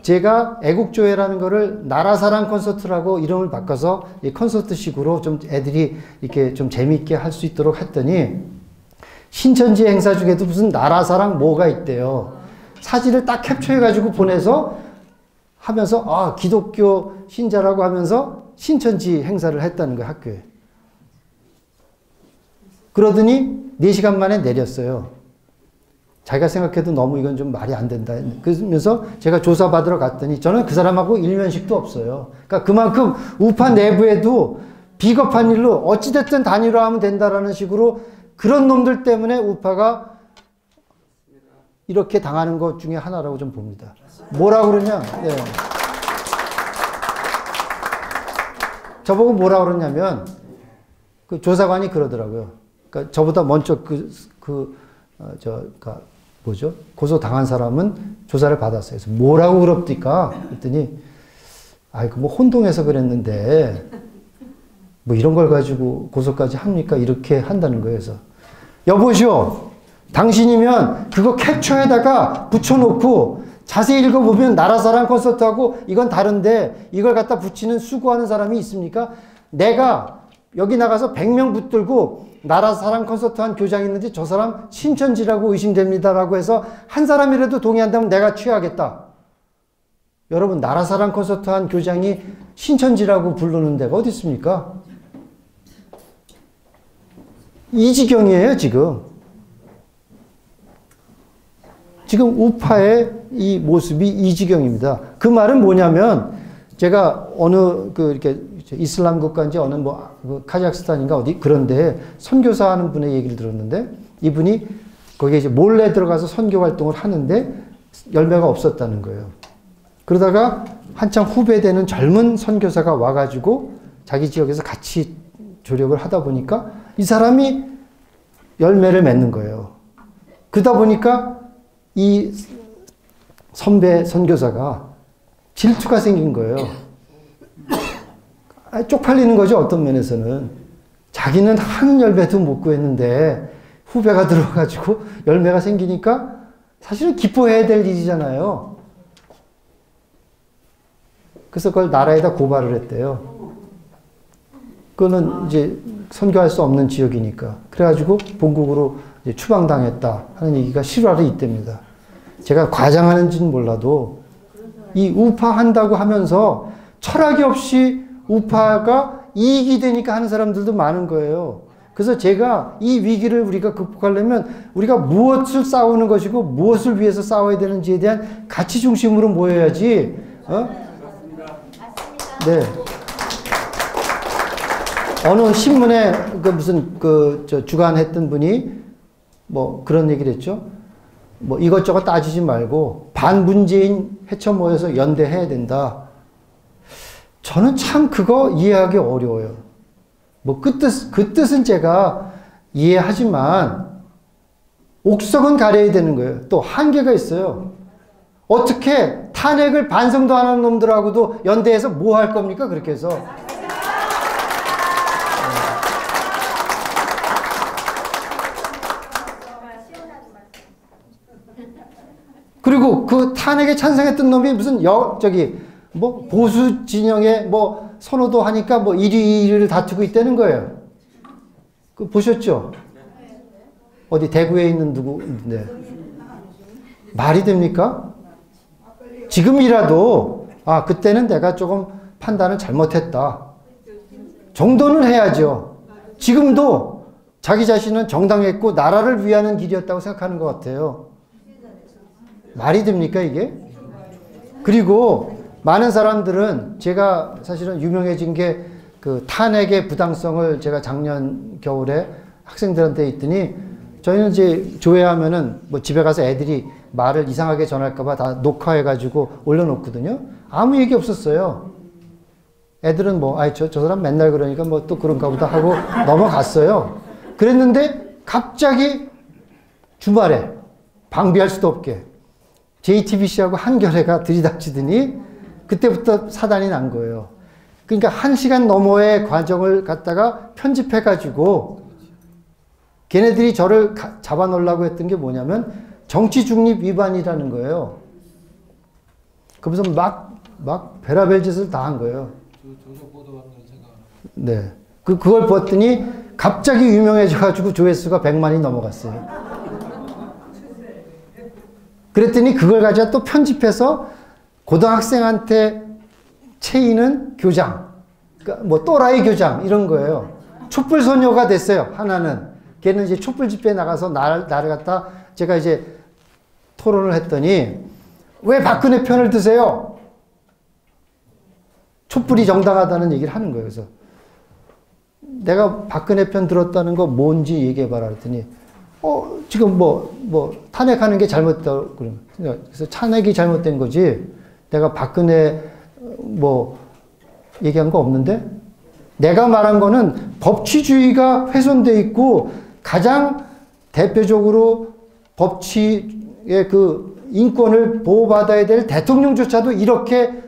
제가 애국조회라는 거를 나라사랑 콘서트라고 이름을 바꿔서 이 콘서트식으로 좀 애들이 이렇게 좀 재미있게 할 수 있도록 했더니 신천지 행사 중에도 무슨 나라사랑 뭐가 있대요. 사진을 딱 캡처해가지고 보내서 하면서 기독교 신자라고 하면서 신천지 행사를 했다는 거예요, 학교에. 그러더니 4시간 만에 내렸어요. 자기가 생각해도 너무 이건 좀 말이 안 된다. 그러면서 제가 조사받으러 갔더니 저는 그 사람하고 일면식도 없어요. 그러니까 그만큼 우파 내부에도 비겁한 일로 어찌됐든 단일화하면 된다라는 식으로 그런 놈들 때문에 우파가 이렇게 당하는 것 중에 하나라고 좀 봅니다. 뭐라 그러냐? 네. 저보고 뭐라 그러냐면 그 조사관이 그러더라고요. 그러니까 저보다 먼저 뭐죠? 고소 당한 사람은 조사를 받았어요. 그래서 뭐라고 그럽니까? 그랬더니 아이고 뭐 혼동해서 그랬는데 뭐 이런 걸 가지고 고소까지 합니까? 이렇게 한다는 거예요. 그래서 여보시오, 당신이면 그거 캡처에다가 붙여놓고 자세히 읽어보면 나라사랑 콘서트하고 이건 다른데 이걸 갖다 붙이는 수고하는 사람이 있습니까? 내가 여기 나가서 100명 붙들고 나라사랑 콘서트 한 교장이 있는데 저 사람 신천지라고 의심됩니다라고 해서 한 사람이라도 동의한다면 내가 취하겠다. 여러분, 나라사랑 콘서트 한 교장이 신천지라고 부르는 데가 어디 있습니까? 이 지경이에요, 지금. 지금 우파의 이 모습이 이 지경입니다. 그 말은 뭐냐면, 제가 어느, 이렇게, 이슬람 국가인지 어느 카자흐스탄인가 어디 그런데 선교사 하는 분의 얘기를 들었는데, 이분이 거기에 이제 몰래 들어가서 선교 활동을 하는데 열매가 없었다는 거예요. 그러다가 한참 후배되는 젊은 선교사가 와가지고 자기 지역에서 같이 조력을 하다 보니까 이 사람이 열매를 맺는 거예요. 그러다 보니까 이 선배 선교사가 질투가 생긴 거예요. 쪽팔리는 거죠, 어떤 면에서는. 자기는 한 열매도 못 구했는데 후배가 들어가지고 열매가 생기니까 사실은 기뻐해야 될 일이잖아요. 그래서 그걸 나라에다 고발을 했대요. 그거는 이제 선교할 수 없는 지역이니까. 그래가지고 본국으로 이제 추방당했다 하는 얘기가 실화로 있답니다. 제가 과장하는지는 몰라도 이 우파한다고 하면서 철학이 없이 우파가 이익이 되니까 하는 사람들도 많은 거예요. 그래서 제가 이 위기를 우리가 극복하려면 우리가 무엇을 싸우는 것이고 무엇을 위해서 싸워야 되는지에 대한 가치 중심으로 모여야지. 네. 어느 신문에 주간 했던 분이 뭐 그런 얘기를 했죠. 뭐 이것저것 따지지 말고 반문재인 헤쳐 모여서 연대해야 된다. 저는 참 그거 이해하기 어려워요. 뭐 그 뜻은 제가 이해하지만 옥석은 가려야 되는 거예요. 또 한계가 있어요. 어떻게 탄핵을 반성도 안 하는 놈들하고도 연대해서 뭐 할 겁니까? 그렇게 해서. 그리고 그 탄핵에 찬성했던 놈이 무슨 보수 진영에 선호도 하니까 1위, 2위를 다투고 있다는 거예요. 그 보셨죠? 어디 대구에 있는 누구인데. 말이 됩니까? 지금이라도 그때는 내가 조금 판단을 잘못했다 정도는 해야죠. 지금도 자기 자신은 정당했고 나라를 위하는 길이었다고 생각하는 것 같아요. 말이 됩니까 이게? 그리고 많은 사람들은 제가 사실은 유명해진 게 그 탄핵의 부당성을 제가 작년 겨울에 학생들한테 했더니 저희는 이제 조회하면은 집에 가서 애들이 말을 이상하게 전할까봐 다 녹화해가지고 올려놓거든요. 아무 얘기 없었어요. 애들은 저 사람 맨날 그러니까 또 그런가 보다 하고 넘어갔어요. 그랬는데 갑자기 주말에 방비할 수도 없게 JTBC하고 한겨레가 들이닥치더니 그때부터 사단이 난 거예요. 그러니까 1시간 넘어의 과정을 갖다가 편집해가지고 걔네들이 저를 잡아놓으려고 했던 게 뭐냐면 정치 중립 위반이라는 거예요. 그러면서 막 베라벨 짓을 다 한 거예요. 네. 그걸 봤더니 갑자기 유명해져가지고 조회수가 100만이 넘어갔어요. 그랬더니 그걸 가지고 또 편집해서 고등학생한테 채이는 교장, 그러니까 또라이 교장 이런 거예요. 촛불 소녀가 됐어요. 하나는 걔는 이제 촛불 집회에 나가서 나를 갖다 제가 이제 토론을 했더니 왜 박근혜 편을 드세요? 촛불이 정당하다는 얘기를 하는 거예요. 그래서 내가 박근혜 편 들었다는 거 뭔지 얘기해봐라 그랬더니 지금 탄핵하는 게 잘못됐다고 그러면. 그래서 탄핵이 잘못된 거지. 내가 박근혜 얘기한 거 없는데? 내가 말한 거는 법치주의가 훼손돼 있고 가장 대표적으로 법치의 그 인권을 보호받아야 될 대통령조차도 이렇게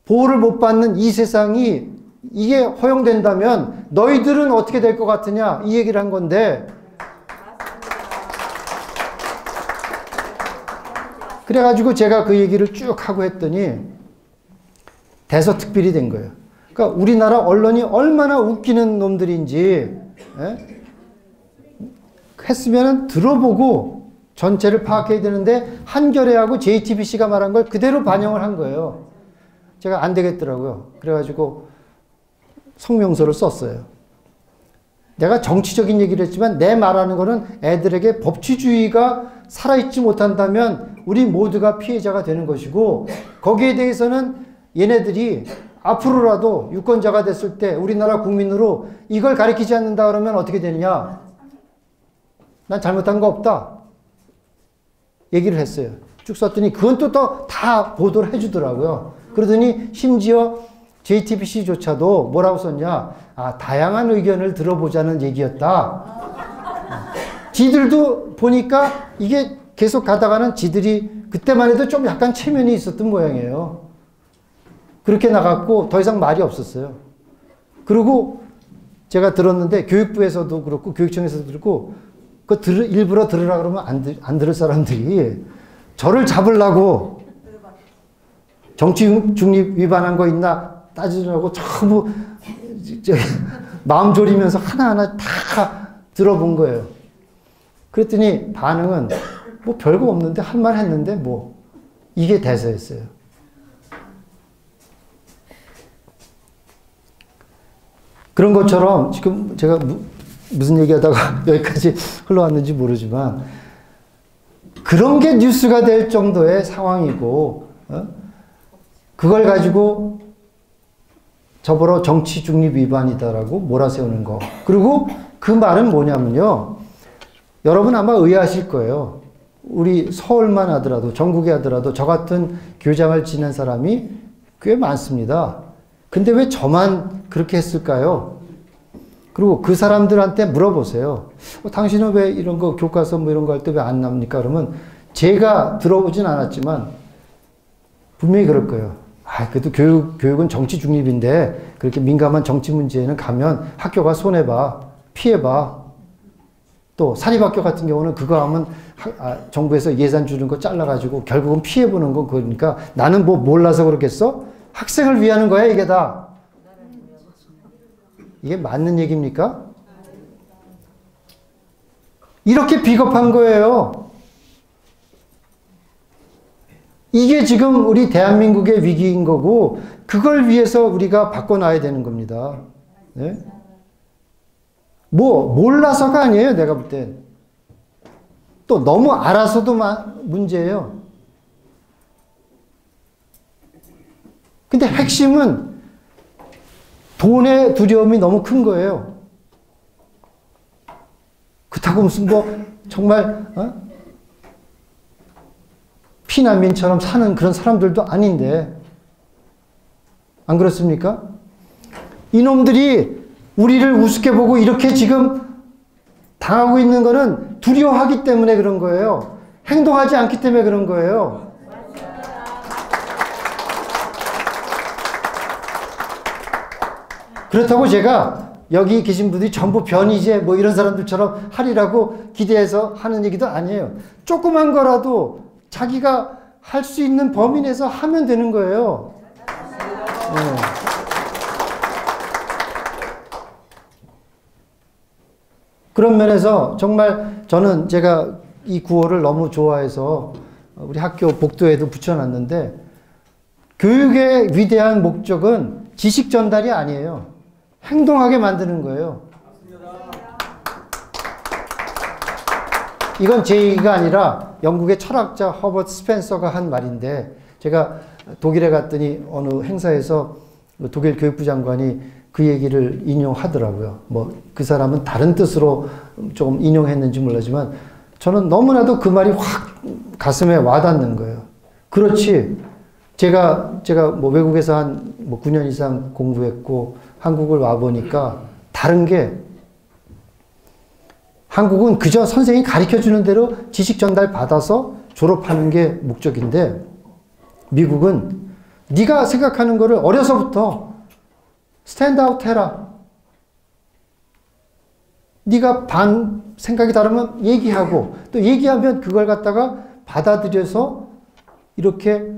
보호를 못 받는 이 세상이 이게 허용된다면 너희들은 어떻게 될 것 같으냐 이 얘기를 한 건데 그래가지고 제가 그 얘기를 쭉 하고 했더니 대서특필이 된 거예요. 그러니까 우리나라 언론이 얼마나 웃기는 놈들인지 했으면 들어보고 전체를 파악해야 되는데 한겨레하고 JTBC가 말한 걸 그대로 반영을 한 거예요. 제가 안 되겠더라고요. 그래가지고 성명서를 썼어요. 내가 정치적인 얘기를 했지만 내 말하는 거는 애들에게 법치주의가 살아있지 못한다면 우리 모두가 피해자가 되는 것이고 거기에 대해서는 얘네들이 앞으로라도 유권자가 됐을 때 우리나라 국민으로 이걸 가르치지 않는다 그러면 어떻게 되느냐? 난 잘못한 거 없다. 얘기를 했어요. 쭉 썼더니 그건 또 다 보도를 해주더라고요. 그러더니 심지어 JTBC조차도 뭐라고 썼냐? 다양한 의견을 들어보자는 얘기였다. 지들도 보니까 이게 계속 가다가는 지들이 그때만 해도 좀 약간 체면이 있었던 모양이에요. 그렇게 나갔고 더 이상 말이 없었어요. 그리고 제가 들었는데 교육부에서도 그렇고 교육청에서도 그렇고 일부러 들으라 그러면 안 들을 사람들이 저를 잡으려고 정치 중립 위반한 거 있나 따지려고 전부 마음 졸이면서 하나하나 다 들어본 거예요. 그랬더니 반응은 별거 없는데 할 말 했는데 이게 대세였어요. 그런 것처럼 지금 제가 무슨 얘기하다가 여기까지 흘러왔는지 모르지만 그런 게 뉴스가 될 정도의 상황이고 그걸 가지고 저보러 정치 중립 위반이다라고 몰아세우는 거. 그리고 그 말은 뭐냐면요. 여러분 아마 의아하실 거예요. 우리 서울만 하더라도 전국에 하더라도 저 같은 교장을 지낸 사람이 꽤 많습니다. 근데 왜 저만 그렇게 했을까요? 그리고 그 사람들한테 물어보세요. 당신은 왜 이런 거 교과서 이런 거 할 때 왜 안 납니까? 그러면 제가 들어보진 않았지만 분명히 그럴 거예요. 그래도 교육은 정치 중립인데 그렇게 민감한 정치 문제에는 가면 학교가 손해봐, 피해봐. 또 사립학교 같은 경우는 그거 하면 정부에서 예산 주는 거 잘라가지고 결국은 피해보는 거 그러니까 나는 몰라서 그렇겠어? 학생을 위하는 거야 이게 다. 이게 맞는 얘기입니까? 이렇게 비겁한 거예요. 이게 지금 우리 대한민국의 위기인 거고 그걸 위해서 우리가 바꿔놔야 되는 겁니다. 네? 몰라서가 아니에요. 내가 볼 땐. 또 너무 알아서도 문제예요. 근데 핵심은 돈의 두려움이 너무 큰 거예요. 그렇다고 무슨 정말 피난민처럼 사는 그런 사람들도 아닌데 안 그렇습니까? 이놈들이 우리를 우습게 보고 이렇게 지금 당하고 있는 거는 두려워하기 때문에 그런 거예요. 행동하지 않기 때문에 그런 거예요. 그렇다고 제가 여기 계신 분들이 전부 변희재 이런 사람들처럼 하리라고 기대해서 하는 얘기도 아니에요. 조그만 거라도 자기가 할 수 있는 범위 내에서 하면 되는 거예요. 네. 그런 면에서 정말 저는 제가 이 구호를 너무 좋아해서 우리 학교 복도에도 붙여놨는데 교육의 위대한 목적은 지식 전달이 아니에요. 행동하게 만드는 거예요. 이건 제 얘기가 아니라 영국의 철학자 허버트 스펜서가 한 말인데 제가 독일에 갔더니 어느 행사에서 독일 교육부 장관이 그 얘기를 인용하더라고요. 뭐 그 사람은 다른 뜻으로 조금 인용했는지 몰라지만 저는 너무나도 그 말이 확 가슴에 와닿는 거예요. 그렇지. 제가 뭐 외국에서 한 뭐 9년 이상 공부했고 한국을 와 보니까 다른 게 한국은 그저 선생님이 가르쳐 주는 대로 지식 전달 받아서 졸업하는 게 목적인데 미국은 네가 생각하는 거를 어려서부터 스탠드아웃 해라. 네가 생각이 다르면 얘기하고 또 얘기하면 그걸 갖다가 받아들여서 이렇게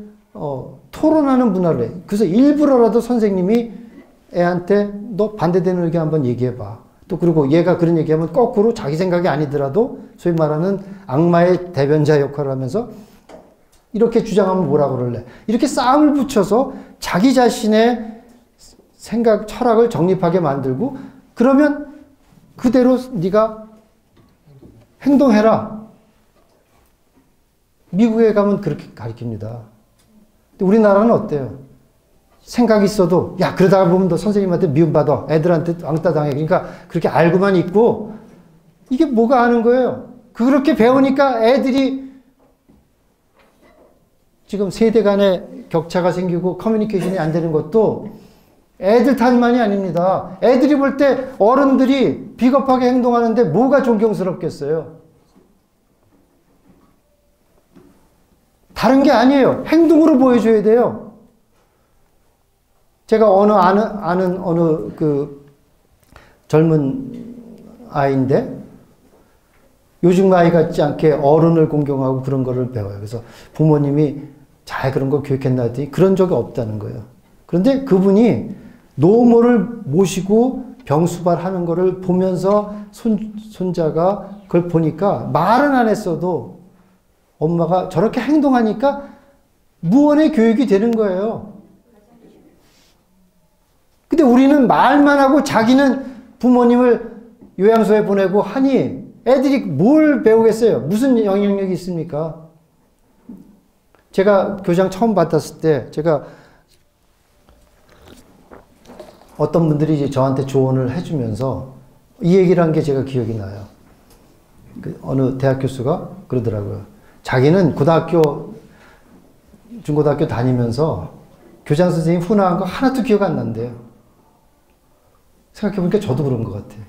토론하는 문화를 해. 그래서 일부러라도 선생님이 애한테 너 반대되는 의견 한번 얘기해봐. 또 그리고 얘가 그런 얘기하면 거꾸로 자기 생각이 아니더라도 소위 말하는 악마의 대변자 역할을 하면서 이렇게 주장하면 뭐라 그럴래. 이렇게 싸움을 붙여서 자기 자신의 생각, 철학을 정립하게 만들고 그러면 그대로 네가 행동해라. 미국에 가면 그렇게 가르칩니다. 우리나라는 어때요? 생각이 있어도 야 그러다가 보면 너 선생님한테 미움받아. 애들한테 왕따 당해. 그러니까 그렇게 알고만 있고 이게 뭐가 하는 거예요? 그렇게 배우니까 애들이 지금 세대 간의 격차가 생기고 커뮤니케이션이 안 되는 것도 애들 탓만이 아닙니다. 애들이 볼 때 어른들이 비겁하게 행동하는데 뭐가 존경스럽겠어요? 다른 게 아니에요. 행동으로 보여줘야 돼요. 제가 아는 어느 그 젊은 아이인데 요즘 아이 같지 않게 어른을 공경하고 그런 거를 배워요. 그래서 부모님이 잘 그런 거 교육했나 했더니 그런 적이 없다는 거예요. 그런데 그분이 노모를 모시고 병수발하는 거를 보면서 손자가 그걸 보니까 말은 안 했어도 엄마가 저렇게 행동하니까 무언의 교육이 되는 거예요. 근데 우리는 말만 하고 자기는 부모님을 요양소에 보내고 하니 애들이 뭘 배우겠어요? 무슨 영향력이 있습니까? 제가 교장 처음 받았을 때 제가 어떤 분들이 이제 저한테 조언을 해주면서 이 얘기를 한 게 제가 기억이 나요. 그 어느 대학 교수가 그러더라고요. 자기는 중고등학교 다니면서 교장 선생님 훈화한 거 하나도 기억 안 난대요. 생각해보니까 저도 그런 것 같아요.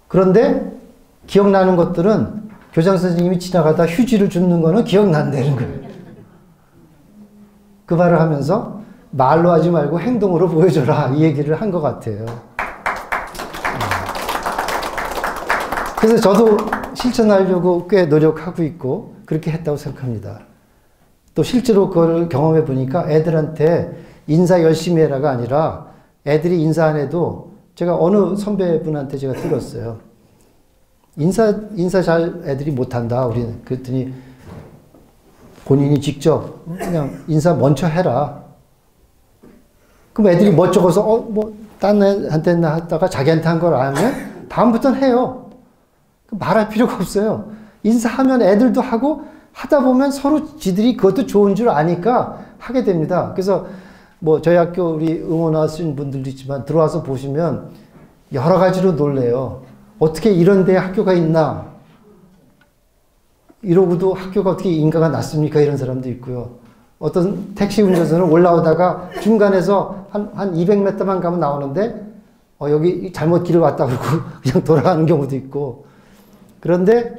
그런데 기억나는 것들은 교장 선생님이 지나가다 휴지를 줍는 거는 기억난다는 거예요. 그 말을 하면서 말로 하지 말고 행동으로 보여줘라 이 얘기를 한 것 같아요. 그래서 저도 실천하려고 꽤 노력하고 있고 그렇게 했다고 생각합니다. 또 실제로 그걸 경험해 보니까 애들한테 인사 열심히 해라가 아니라 애들이 인사 안 해도 제가 어느 선배분한테 제가 들었어요. 인사 잘 애들이 못한다. 우리는 그랬더니 본인이 직접 그냥 인사 먼저 해라. 그럼 애들이 멋쩍어서 딴 애한테 했다가 자기한테 한 걸 알면 다음부터는 해요. 말할 필요가 없어요. 인사하면 애들도 하고 하다 보면 서로 지들이 그것도 좋은 줄 아니까 하게 됩니다. 그래서 뭐 저희 학교 우리 응원하신 분들도 있지만 들어와서 보시면 여러 가지로 놀래요. 어떻게 이런 데 학교가 있나? 이러고도 학교가 어떻게 인가가 났습니까? 이런 사람도 있고요. 어떤 택시 운전사는 올라오다가 중간에서 한 200m만 가면 나오는데 여기 잘못 길을 왔다 그러고 그냥 돌아가는 경우도 있고. 그런데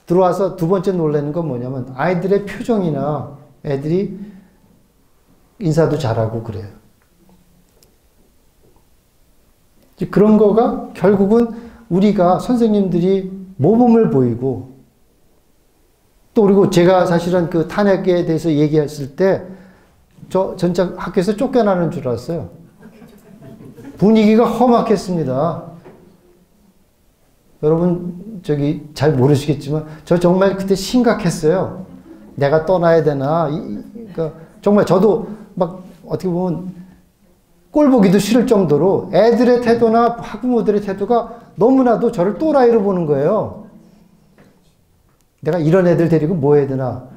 들어와서 두 번째 놀라는 건 뭐냐면 아이들의 표정이나 애들이 인사도 잘하고 그래요. 그런 거가 결국은 우리가 선생님들이 모범을 보이고 또 그리고 제가 사실은 그 탄핵에 대해서 얘기했을 때 저 진짜 학교에서 쫓겨나는 줄 알았어요. 분위기가 험악했습니다. 여러분 저기 잘 모르시겠지만 저 정말 그때 심각했어요. 내가 떠나야 되나? 그러니까 정말 저도 막 어떻게 보면 꼴 보기도 싫을 정도로 애들의 태도나 학부모들의 태도가 너무나도 저를 또라이로 보는 거예요. 내가 이런 애들 데리고 뭐 해야 되나?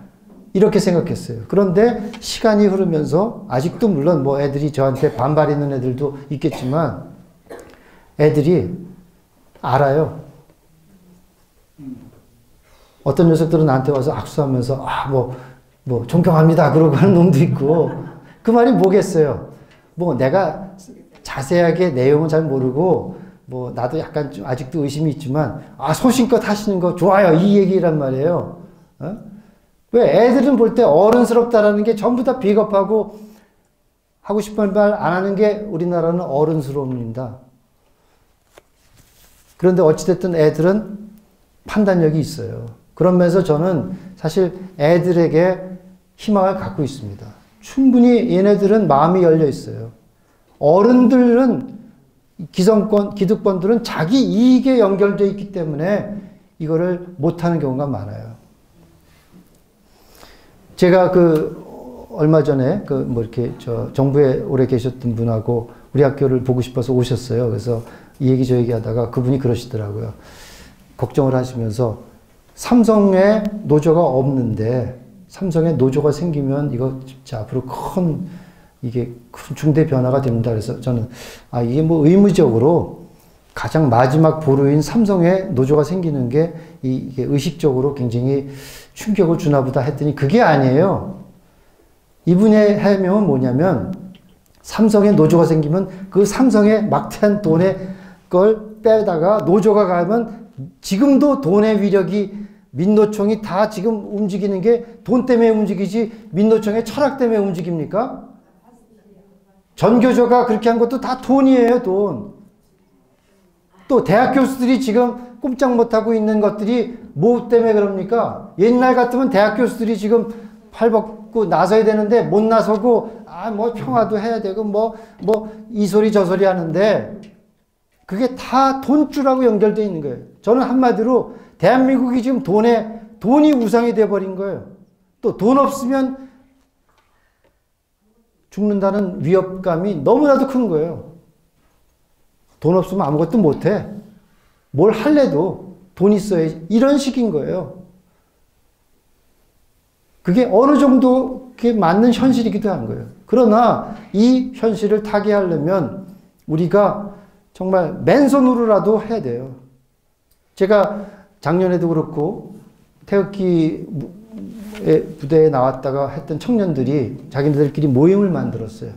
이렇게 생각했어요. 그런데 시간이 흐르면서 아직도 물론 뭐 애들이 저한테 반발 있는 애들도 있겠지만 애들이 알아요. 어떤 녀석들은 나한테 와서 악수하면서 뭐 존경합니다 그러고 하는 놈도 있고 그 말이 뭐겠어요. 뭐 내가 자세하게 내용은 잘 모르고 뭐 나도 약간 좀 아직도 의심이 있지만 소신껏 하시는 거 좋아요 이 얘기란 말이에요. 왜 애들은 볼 때 어른스럽다라는 게 전부 다 비겁하고 하고 싶은 말 안 하는 게 우리나라는 어른스러움입니다. 그런데 어찌됐든 애들은 판단력이 있어요. 그러면서 저는 사실 애들에게 희망을 갖고 있습니다. 충분히 얘네들은 마음이 열려 있어요. 어른들은 기득권들은 자기 이익에 연결되어 있기 때문에 이거를 못하는 경우가 많아요. 제가 얼마 전에 이렇게 정부에 오래 계셨던 분하고 우리 학교를 보고 싶어서 오셨어요. 그래서 이 얘기 저 얘기 하다가 그분이 그러시더라고요. 걱정을 하시면서 삼성에 노조가 없는데 삼성에 노조가 생기면 이거 진짜 앞으로 큰 중대 변화가 됩니다. 그래서 저는 이게 뭐 의무적으로 가장 마지막 보루인 삼성에 노조가 생기는 게 이게 의식적으로 굉장히 충격을 주나 보다 했더니 그게 아니에요. 이분의 해명은 뭐냐면 삼성에 노조가 생기면 그 삼성의 막대한 돈의 걸 빼다가 노조가 가면 지금도 돈의 위력이 민노총이 다 지금 움직이는 게 돈 때문에 움직이지 민노총의 철학 때문에 움직입니까? 전교조가 그렇게 한 것도 다 돈이에요, 돈. 또 대학 교수들이 지금 꼼짝 못하고 있는 것들이 뭐 때문에 그럽니까? 옛날 같으면 대학 교수들이 지금 팔 벗고 나서야 되는데 못 나서고 뭐 평화도 해야 되고 뭐 이 소리 저 소리 하는데 그게 다 돈줄하고 연결되어 있는 거예요. 저는 한마디로 대한민국이 지금 돈이 우상이 돼버린 거예요. 또 돈 없으면 죽는다는 위협감이 너무나도 큰 거예요. 돈 없으면 아무것도 못해. 뭘 할래도 돈 있어야지. 이런 식인 거예요. 그게 어느 정도 맞는 현실이기도 한 거예요. 그러나 이 현실을 타개하려면 우리가 정말 맨손으로라도 해야 돼요. 제가 작년에도 그렇고 태극기 부대에 나왔다가 했던 청년들이 자기네들끼리 모임을 만들었어요.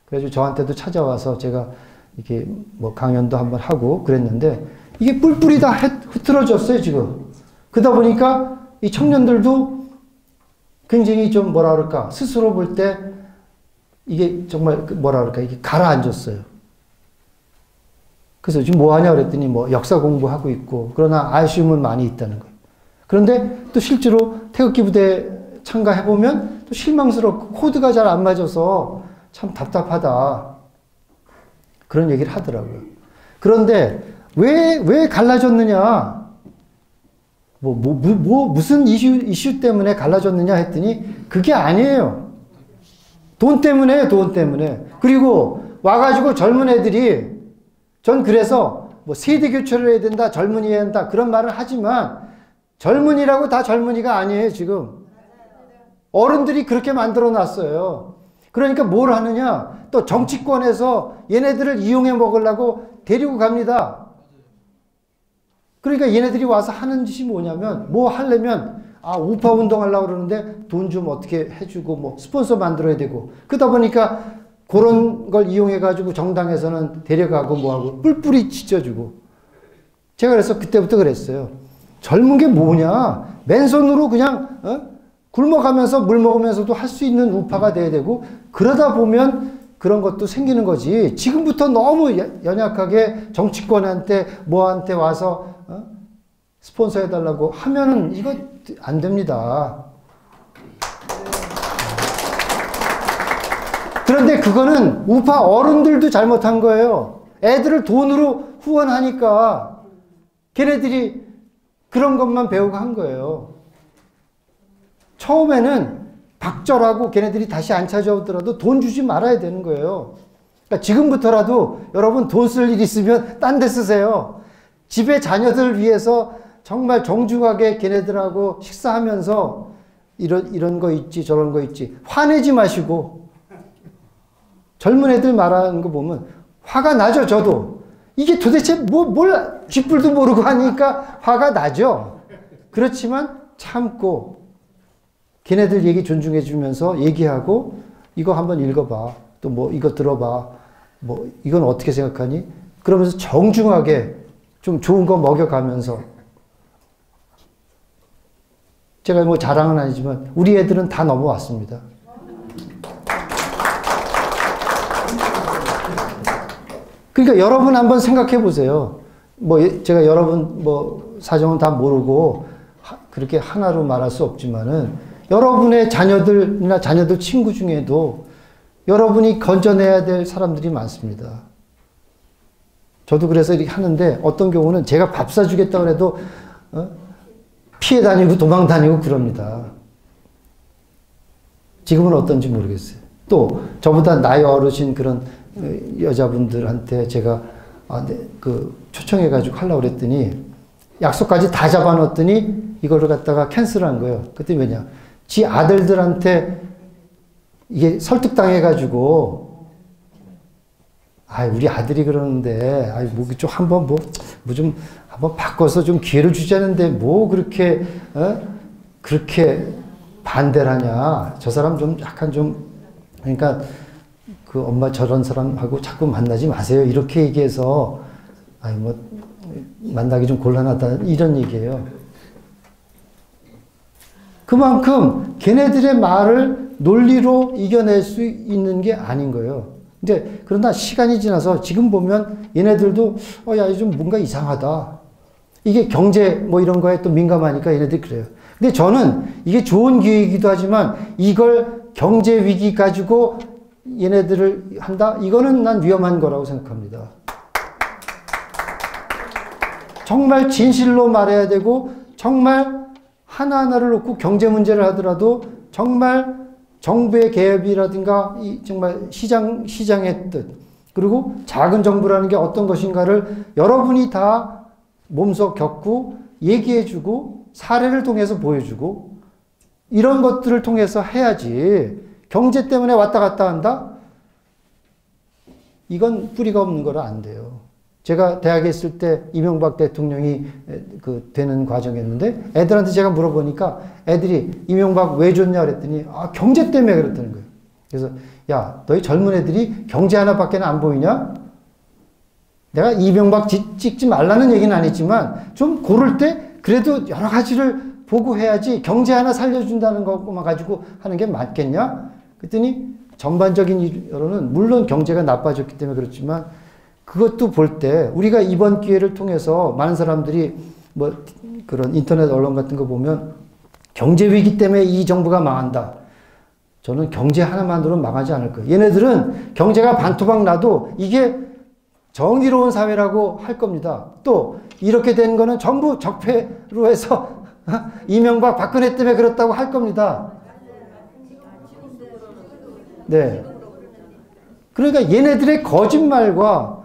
그래서 저한테도 찾아와서 제가 이렇게 뭐 강연도 한번 하고 그랬는데 이게 뿔뿔이 다 흐트러졌어요, 지금. 그러다 보니까 이 청년들도 굉장히 좀 뭐라 그럴까, 스스로 볼 때 이게 정말 뭐라 그럴까, 이게 가라앉았어요. 그래서 지금 뭐 하냐 그랬더니 뭐 역사 공부하고 있고, 그러나 아쉬움은 많이 있다는 거예요. 그런데 또 실제로 태극기 부대 참가해보면 또 실망스럽고 코드가 잘 안 맞아서 참 답답하다. 그런 얘기를 하더라고요. 그런데 왜 갈라졌느냐? 무슨 이슈 때문에 갈라졌느냐 했더니 그게 아니에요. 돈 때문에, 돈 때문에. 그리고 와가지고 젊은 애들이 전 그래서 뭐 세대 교체를 해야 된다, 젊은이 해야 한다, 그런 말을 하지만 젊은이라고 다 젊은이가 아니에요, 지금. 어른들이 그렇게 만들어 놨어요. 그러니까 뭘 하느냐? 또 정치권에서 얘네들을 이용해 먹으려고 데리고 갑니다. 그러니까 얘네들이 와서 하는 짓이 뭐냐면, 뭐 하려면, 우파 운동 하려고 그러는데 돈 좀 어떻게 해주고, 뭐 스폰서 만들어야 되고. 그러다 보니까 그런 걸 이용해가지고 정당에서는 데려가고 뭐하고 뿔뿔이 찢어주고. 제가 그래서 그때부터 그랬어요. 젊은 게 뭐냐? 맨손으로 그냥 굶어가면서 물 먹으면서도 할 수 있는 우파가 돼야 되고, 그러다 보면 그런 것도 생기는 거지. 지금부터 너무 연약하게 정치권한테 뭐한테 와서 스폰서 해달라고 하면은 이거 안 됩니다. 그런데 그거는 우파 어른들도 잘못한 거예요. 애들을 돈으로 후원하니까 걔네들이 그런 것만 배우고 한 거예요. 처음에는 박절하고 걔네들이 다시 안 찾아오더라도 돈 주지 말아야 되는 거예요. 그러니까 지금부터라도 여러분 돈 쓸 일 있으면 딴 데 쓰세요. 집에 자녀들 위해서 정말 정중하게 걔네들하고 식사하면서 이런 거 있지, 저런 거 있지. 화내지 마시고. 젊은 애들 말하는 거 보면 화가 나죠, 저도. 이게 도대체 뭘 쥐뿔도 모르고 하니까 화가 나죠. 그렇지만 참고 걔네들 얘기 존중해 주면서 얘기하고 이거 한번 읽어봐. 또 뭐 이거 들어봐. 뭐 이건 어떻게 생각하니? 그러면서 정중하게 좀 좋은 거 먹여가면서 제가 뭐 자랑은 아니지만 우리 애들은 다 넘어왔습니다. 그러니까 여러분 한번 생각해 보세요. 뭐 제가 여러분 뭐 사정은 다 모르고 그렇게 하나로 말할 수 없지만은 여러분의 자녀들이나 자녀들 친구 중에도 여러분이 건져내야 될 사람들이 많습니다. 저도 그래서 이렇게 하는데 어떤 경우는 제가 밥 사주겠다고 해도 피해 다니고 도망 다니고 그럽니다. 지금은 어떤지 모르겠어요. 또 저보다 나이 어르신 그런 여자분들한테 제가 초청해가지고 하려고 그랬더니 약속까지 다 잡아놓았더니 이거를 갖다가 캔슬한 거예요. 그때 왜냐? 지 아들들한테 이게 설득당해가지고 우리 아들이 그러는데 좀 한번 좀 한번 바꿔서 좀 기회를 주자는데 그렇게 그렇게 반대를 하냐? 저 사람 좀 약간 좀 그러니까 그 엄마 저런 사람하고 자꾸 만나지 마세요. 이렇게 얘기해서 만나기 좀 곤란하다 이런 얘기예요. 그만큼 걔네들의 말을 논리로 이겨낼 수 있는 게 아닌 거예요. 근데 그러나 시간이 지나서 지금 보면 얘네들도 야, 좀 뭔가 이상하다. 이게 경제 뭐 이런 거에 또 민감하니까 얘네들이 그래요. 근데 저는 이게 좋은 기회이기도 하지만 이걸 경제 위기 가지고 얘네들을 한다? 이거는 난 위험한 거라고 생각합니다. 정말 진실로 말해야 되고 정말 하나하나를 놓고 경제 문제를 하더라도 정말 정부의 개입이라든가 정말 시장의 뜻 그리고 작은 정부라는 게 어떤 것인가를 여러분이 다 몸소 겪고 얘기해주고 사례를 통해서 보여주고 이런 것들을 통해서 해야지 경제 때문에 왔다 갔다 한다? 이건 뿌리가 없는 거라 안 돼요. 제가 대학에 있을 때 이명박 대통령이 되는 과정이었는데 애들한테 제가 물어보니까 애들이 이명박 왜 좋냐 그랬더니 경제 때문에 그랬다는 거예요. 그래서 야, 너희 젊은 애들이 경제 하나밖에 안 보이냐? 내가 이명박 찍지 말라는 얘기는 아니지만 좀 고를 때 그래도 여러 가지를 보고 해야지 경제 하나 살려준다는 것만 가지고 하는 게 맞겠냐? 그랬더니 전반적인 여론은 물론 경제가 나빠졌기 때문에 그렇지만 그것도 볼 때 우리가 이번 기회를 통해서 많은 사람들이 뭐 그런 인터넷 언론 같은 거 보면 경제 위기 때문에 이 정부가 망한다. 저는 경제 하나만으로는 망하지 않을 거예요. 얘네들은 경제가 반토막 나도 이게 정의로운 사회라고 할 겁니다. 또 이렇게 된 거는 전부 적폐로 해서 이명박 박근혜 때문에 그렇다고 할 겁니다. 네. 그러니까 얘네들의 거짓말과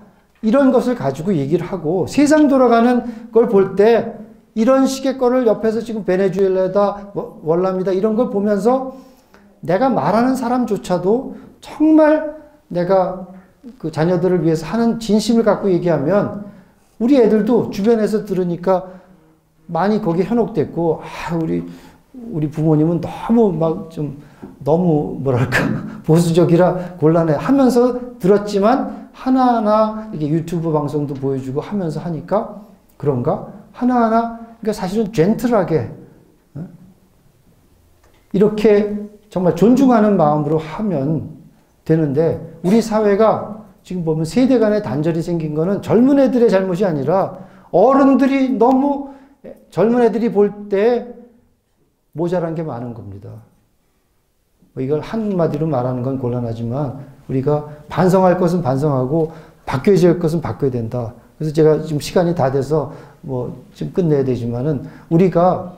이런 것을 가지고 얘기를 하고 세상 돌아가는 걸 볼 때 이런 식의 거를 옆에서 지금 베네수엘라다 월남이다 이런 걸 보면서 내가 말하는 사람조차도 정말 내가 그 자녀들을 위해서 하는 진심을 갖고 얘기하면 우리 애들도 주변에서 들으니까 많이 거기에 현혹됐고 우리 부모님은 너무 뭐랄까 보수적이라 곤란해 하면서 들었지만 하나하나 이게 유튜브 방송도 보여주고 하면서 하니까 그런가? 하나하나 그러니까 사실은 젠틀하게 이렇게 정말 존중하는 마음으로 하면 되는데 우리 사회가 지금 보면 세대 간의 단절이 생긴 거는 젊은 애들의 잘못이 아니라 어른들이 너무 젊은 애들이 볼 때 모자란 게 많은 겁니다. 이걸 한마디로 말하는 건 곤란하지만 우리가 반성할 것은 반성하고 바뀌어야 될 것은 바뀌어야 된다. 그래서 제가 지금 시간이 다 돼서 지금 끝내야 되지만은 우리가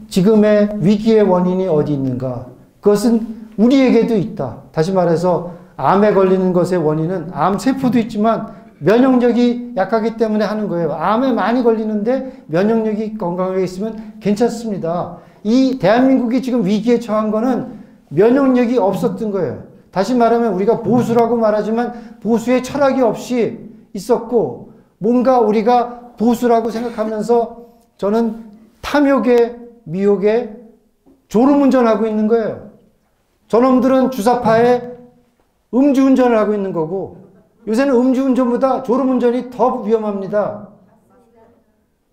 지금의 위기의 원인이 어디 있는가? 그것은 우리에게도 있다. 다시 말해서 암에 걸리는 것의 원인은 암 세포도 있지만 면역력이 약하기 때문에 하는 거예요. 암에 많이 걸리는데 면역력이 건강하게 있으면 괜찮습니다. 이 대한민국이 지금 위기에 처한 거는 면역력이 없었던 거예요. 다시 말하면 우리가 보수라고 말하지만 보수의 철학이 없이 있었고, 뭔가 우리가 보수라고 생각하면서 저는 탐욕에 미혹에 졸음운전하고 있는 거예요. 저놈들은 주사파에 음주운전을 하고 있는 거고, 요새는 음주운전보다 졸음운전이 더 위험합니다.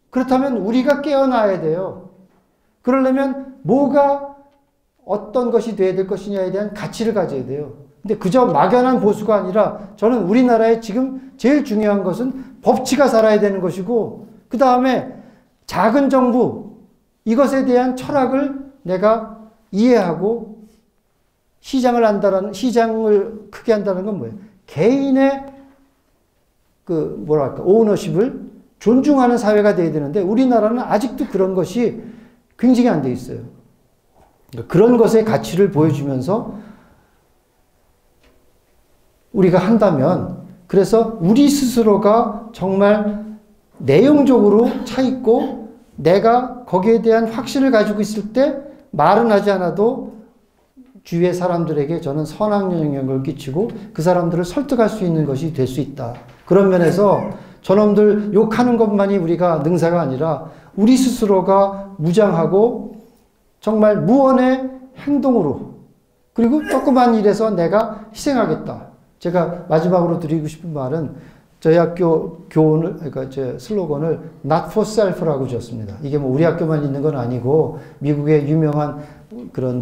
그렇다면 우리가 깨어나야 돼요. 그러려면 뭐가 어떤 것이 돼야 될 것이냐에 대한 가치를 가져야 돼요. 근데 그저 막연한 보수가 아니라 저는 우리나라에 지금 제일 중요한 것은 법치가 살아야 되는 것이고, 그 다음에 작은 정부, 이것에 대한 철학을 내가 이해하고 시장을 크게 한다는 건 뭐예요? 개인의 오너십을 존중하는 사회가 돼야 되는데 우리나라는 아직도 그런 것이 굉장히 안 돼 있어요. 그런 것의 가치를 보여주면서 우리가 한다면, 그래서 우리 스스로가 정말 내용적으로 차 있고 내가 거기에 대한 확신을 가지고 있을 때 말은 하지 않아도 주위의 사람들에게 저는 선한 영향을 끼치고 그 사람들을 설득할 수 있는 것이 될 수 있다. 그런 면에서 저놈들 욕하는 것만이 우리가 능사가 아니라 우리 스스로가 무장하고 정말 무언의 행동으로, 그리고 조그만 일에서 내가 희생하겠다. 제가 마지막으로 드리고 싶은 말은 저희 학교 그러니까 제 슬로건을 Not for Self라고 지었습니다. 이게 뭐 우리 학교만 있는 건 아니고 미국의 유명한 그런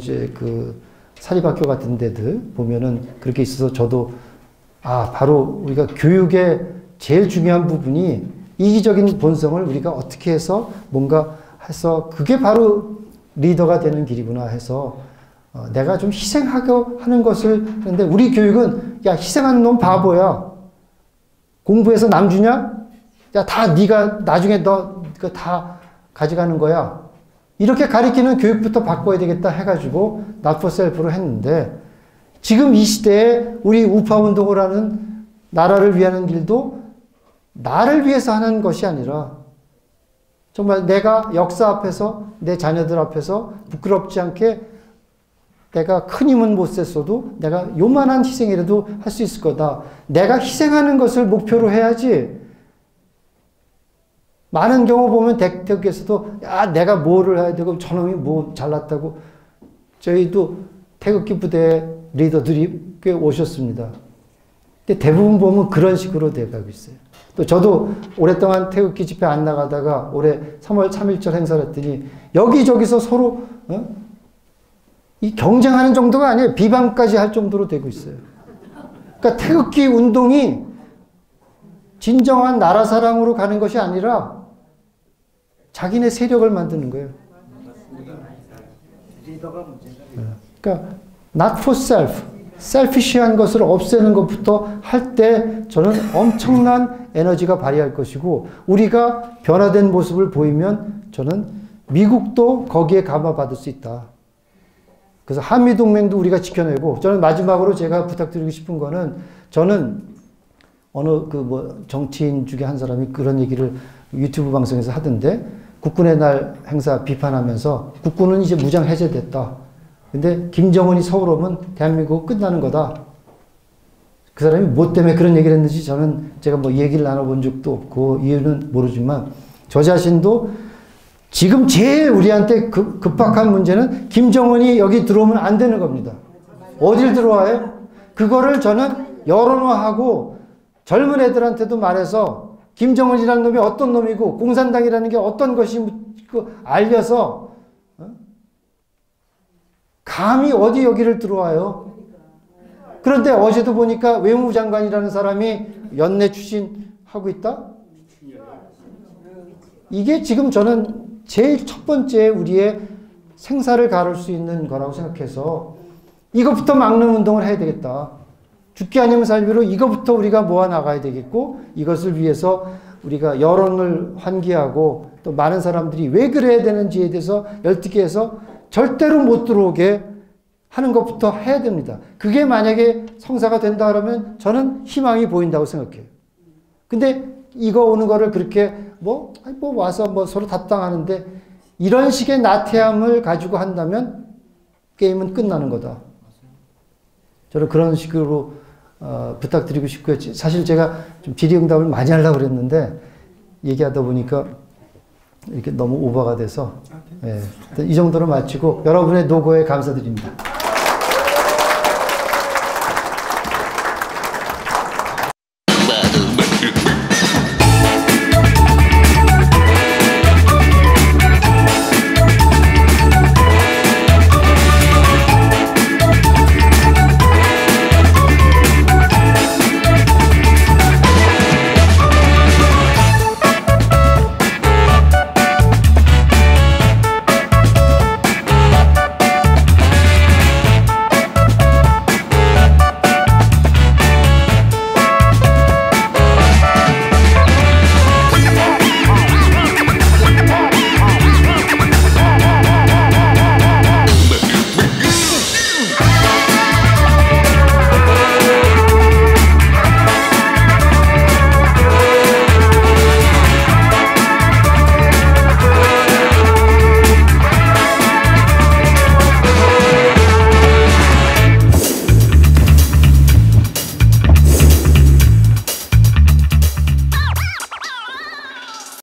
사립학교 같은 데들 보면은 그렇게 있어서 저도 바로 우리가 교육의 제일 중요한 부분이 이기적인 본성을 우리가 어떻게 해서 뭔가 해서 그게 바로 리더가 되는 길이구나 해서 내가 좀 희생하고 하는 것을 하는데, 우리 교육은 야, 희생하는 놈 바보야. 공부해서 남 주냐? 야, 다 네가 나중에 너 그거 다 가져가는 거야. 이렇게 가리키는 교육부터 바꿔야 되겠다 해가지고 Not for Self로 했는데, 지금 이 시대에 우리 우파 운동을 하는 나라를 위하는 길도 나를 위해서 하는 것이 아니라 정말 내가 역사 앞에서 내 자녀들 앞에서 부끄럽지 않게 내가 큰 힘은 못 셌어도 내가 요만한 희생이라도 할 수 있을 거다. 내가 희생하는 것을 목표로 해야지. 많은 경우 보면 태극기에서도 야, 내가 뭐를 해야 되고 저놈이 뭐 잘났다고. 저희도 태극기 부대 리더들이 꽤 오셨습니다. 근데 대부분 보면 그런 식으로 돼가고 있어요. 또 저도 오랫동안 태극기 집회 안 나가다가 올해 3월 3.1절 행사를 했더니 여기저기서 서로 이 경쟁하는 정도가 아니에요. 비방까지 할 정도로 되고 있어요. 그러니까 태극기 운동이 진정한 나라 사랑으로 가는 것이 아니라 자기네 세력을 만드는 거예요. 그러니까 not for self, 셀피시한 것을 없애는 것부터 할 때 저는 엄청난 에너지가 발휘할 것이고, 우리가 변화된 모습을 보이면 저는 미국도 거기에 감화받을 수 있다. 그래서 한미동맹도 우리가 지켜내고, 저는 마지막으로 제가 부탁드리고 싶은 거는, 저는 어느 정치인 중에 한 사람이 그런 얘기를 유튜브 방송에서 하던데, 국군의 날 행사 비판하면서 국군은 이제 무장 해제됐다. 근데 김정은이 서울 오면 대한민국 끝나는 거다. 그 사람이 뭐 때문에 그런 얘기를 했는지 저는 제가 뭐 얘기를 나눠본 적도 없고 이유는 모르지만, 저 자신도 지금 제일 우리한테 급박한 문제는 김정은이 여기 들어오면 안 되는 겁니다. 어딜 들어와요? 그거를 저는 여론화하고 젊은 애들한테도 말해서 김정은이라는 놈이 어떤 놈이고 공산당이라는 게 어떤 것이 알려서, 감히 어디 여기를 들어와요? 그런데 어제도 보니까 외무부 장관이라는 사람이 연내 추진하고 있다? 이게 지금 저는 제일 첫 번째 우리의 생사를 가를 수 있는 거라고 생각해서 이것부터 막는 운동을 해야 되겠다. 죽기 아니면 살기로 이것부터 우리가 모아나가야 되겠고, 이것을 위해서 우리가 여론을 환기하고 또 많은 사람들이 왜 그래야 되는지에 대해서 열등케 해서 절대로 못 들어오게 하는 것부터 해야 됩니다. 그게 만약에 성사가 된다 그러면 저는 희망이 보인다고 생각해요. 근데 이거 오는 거를 그렇게 와서 서로 답당하는데, 이런 식의 나태함을 가지고 한다면 게임은 끝나는 거다. 저는 그런 식으로 부탁드리고 싶고요. 사실 제가 좀 질의응답을 많이 하려고 그랬는데 얘기하다 보니까 이렇게 너무 오버가 돼서 이 정도로 마치고 여러분의 노고에 감사드립니다.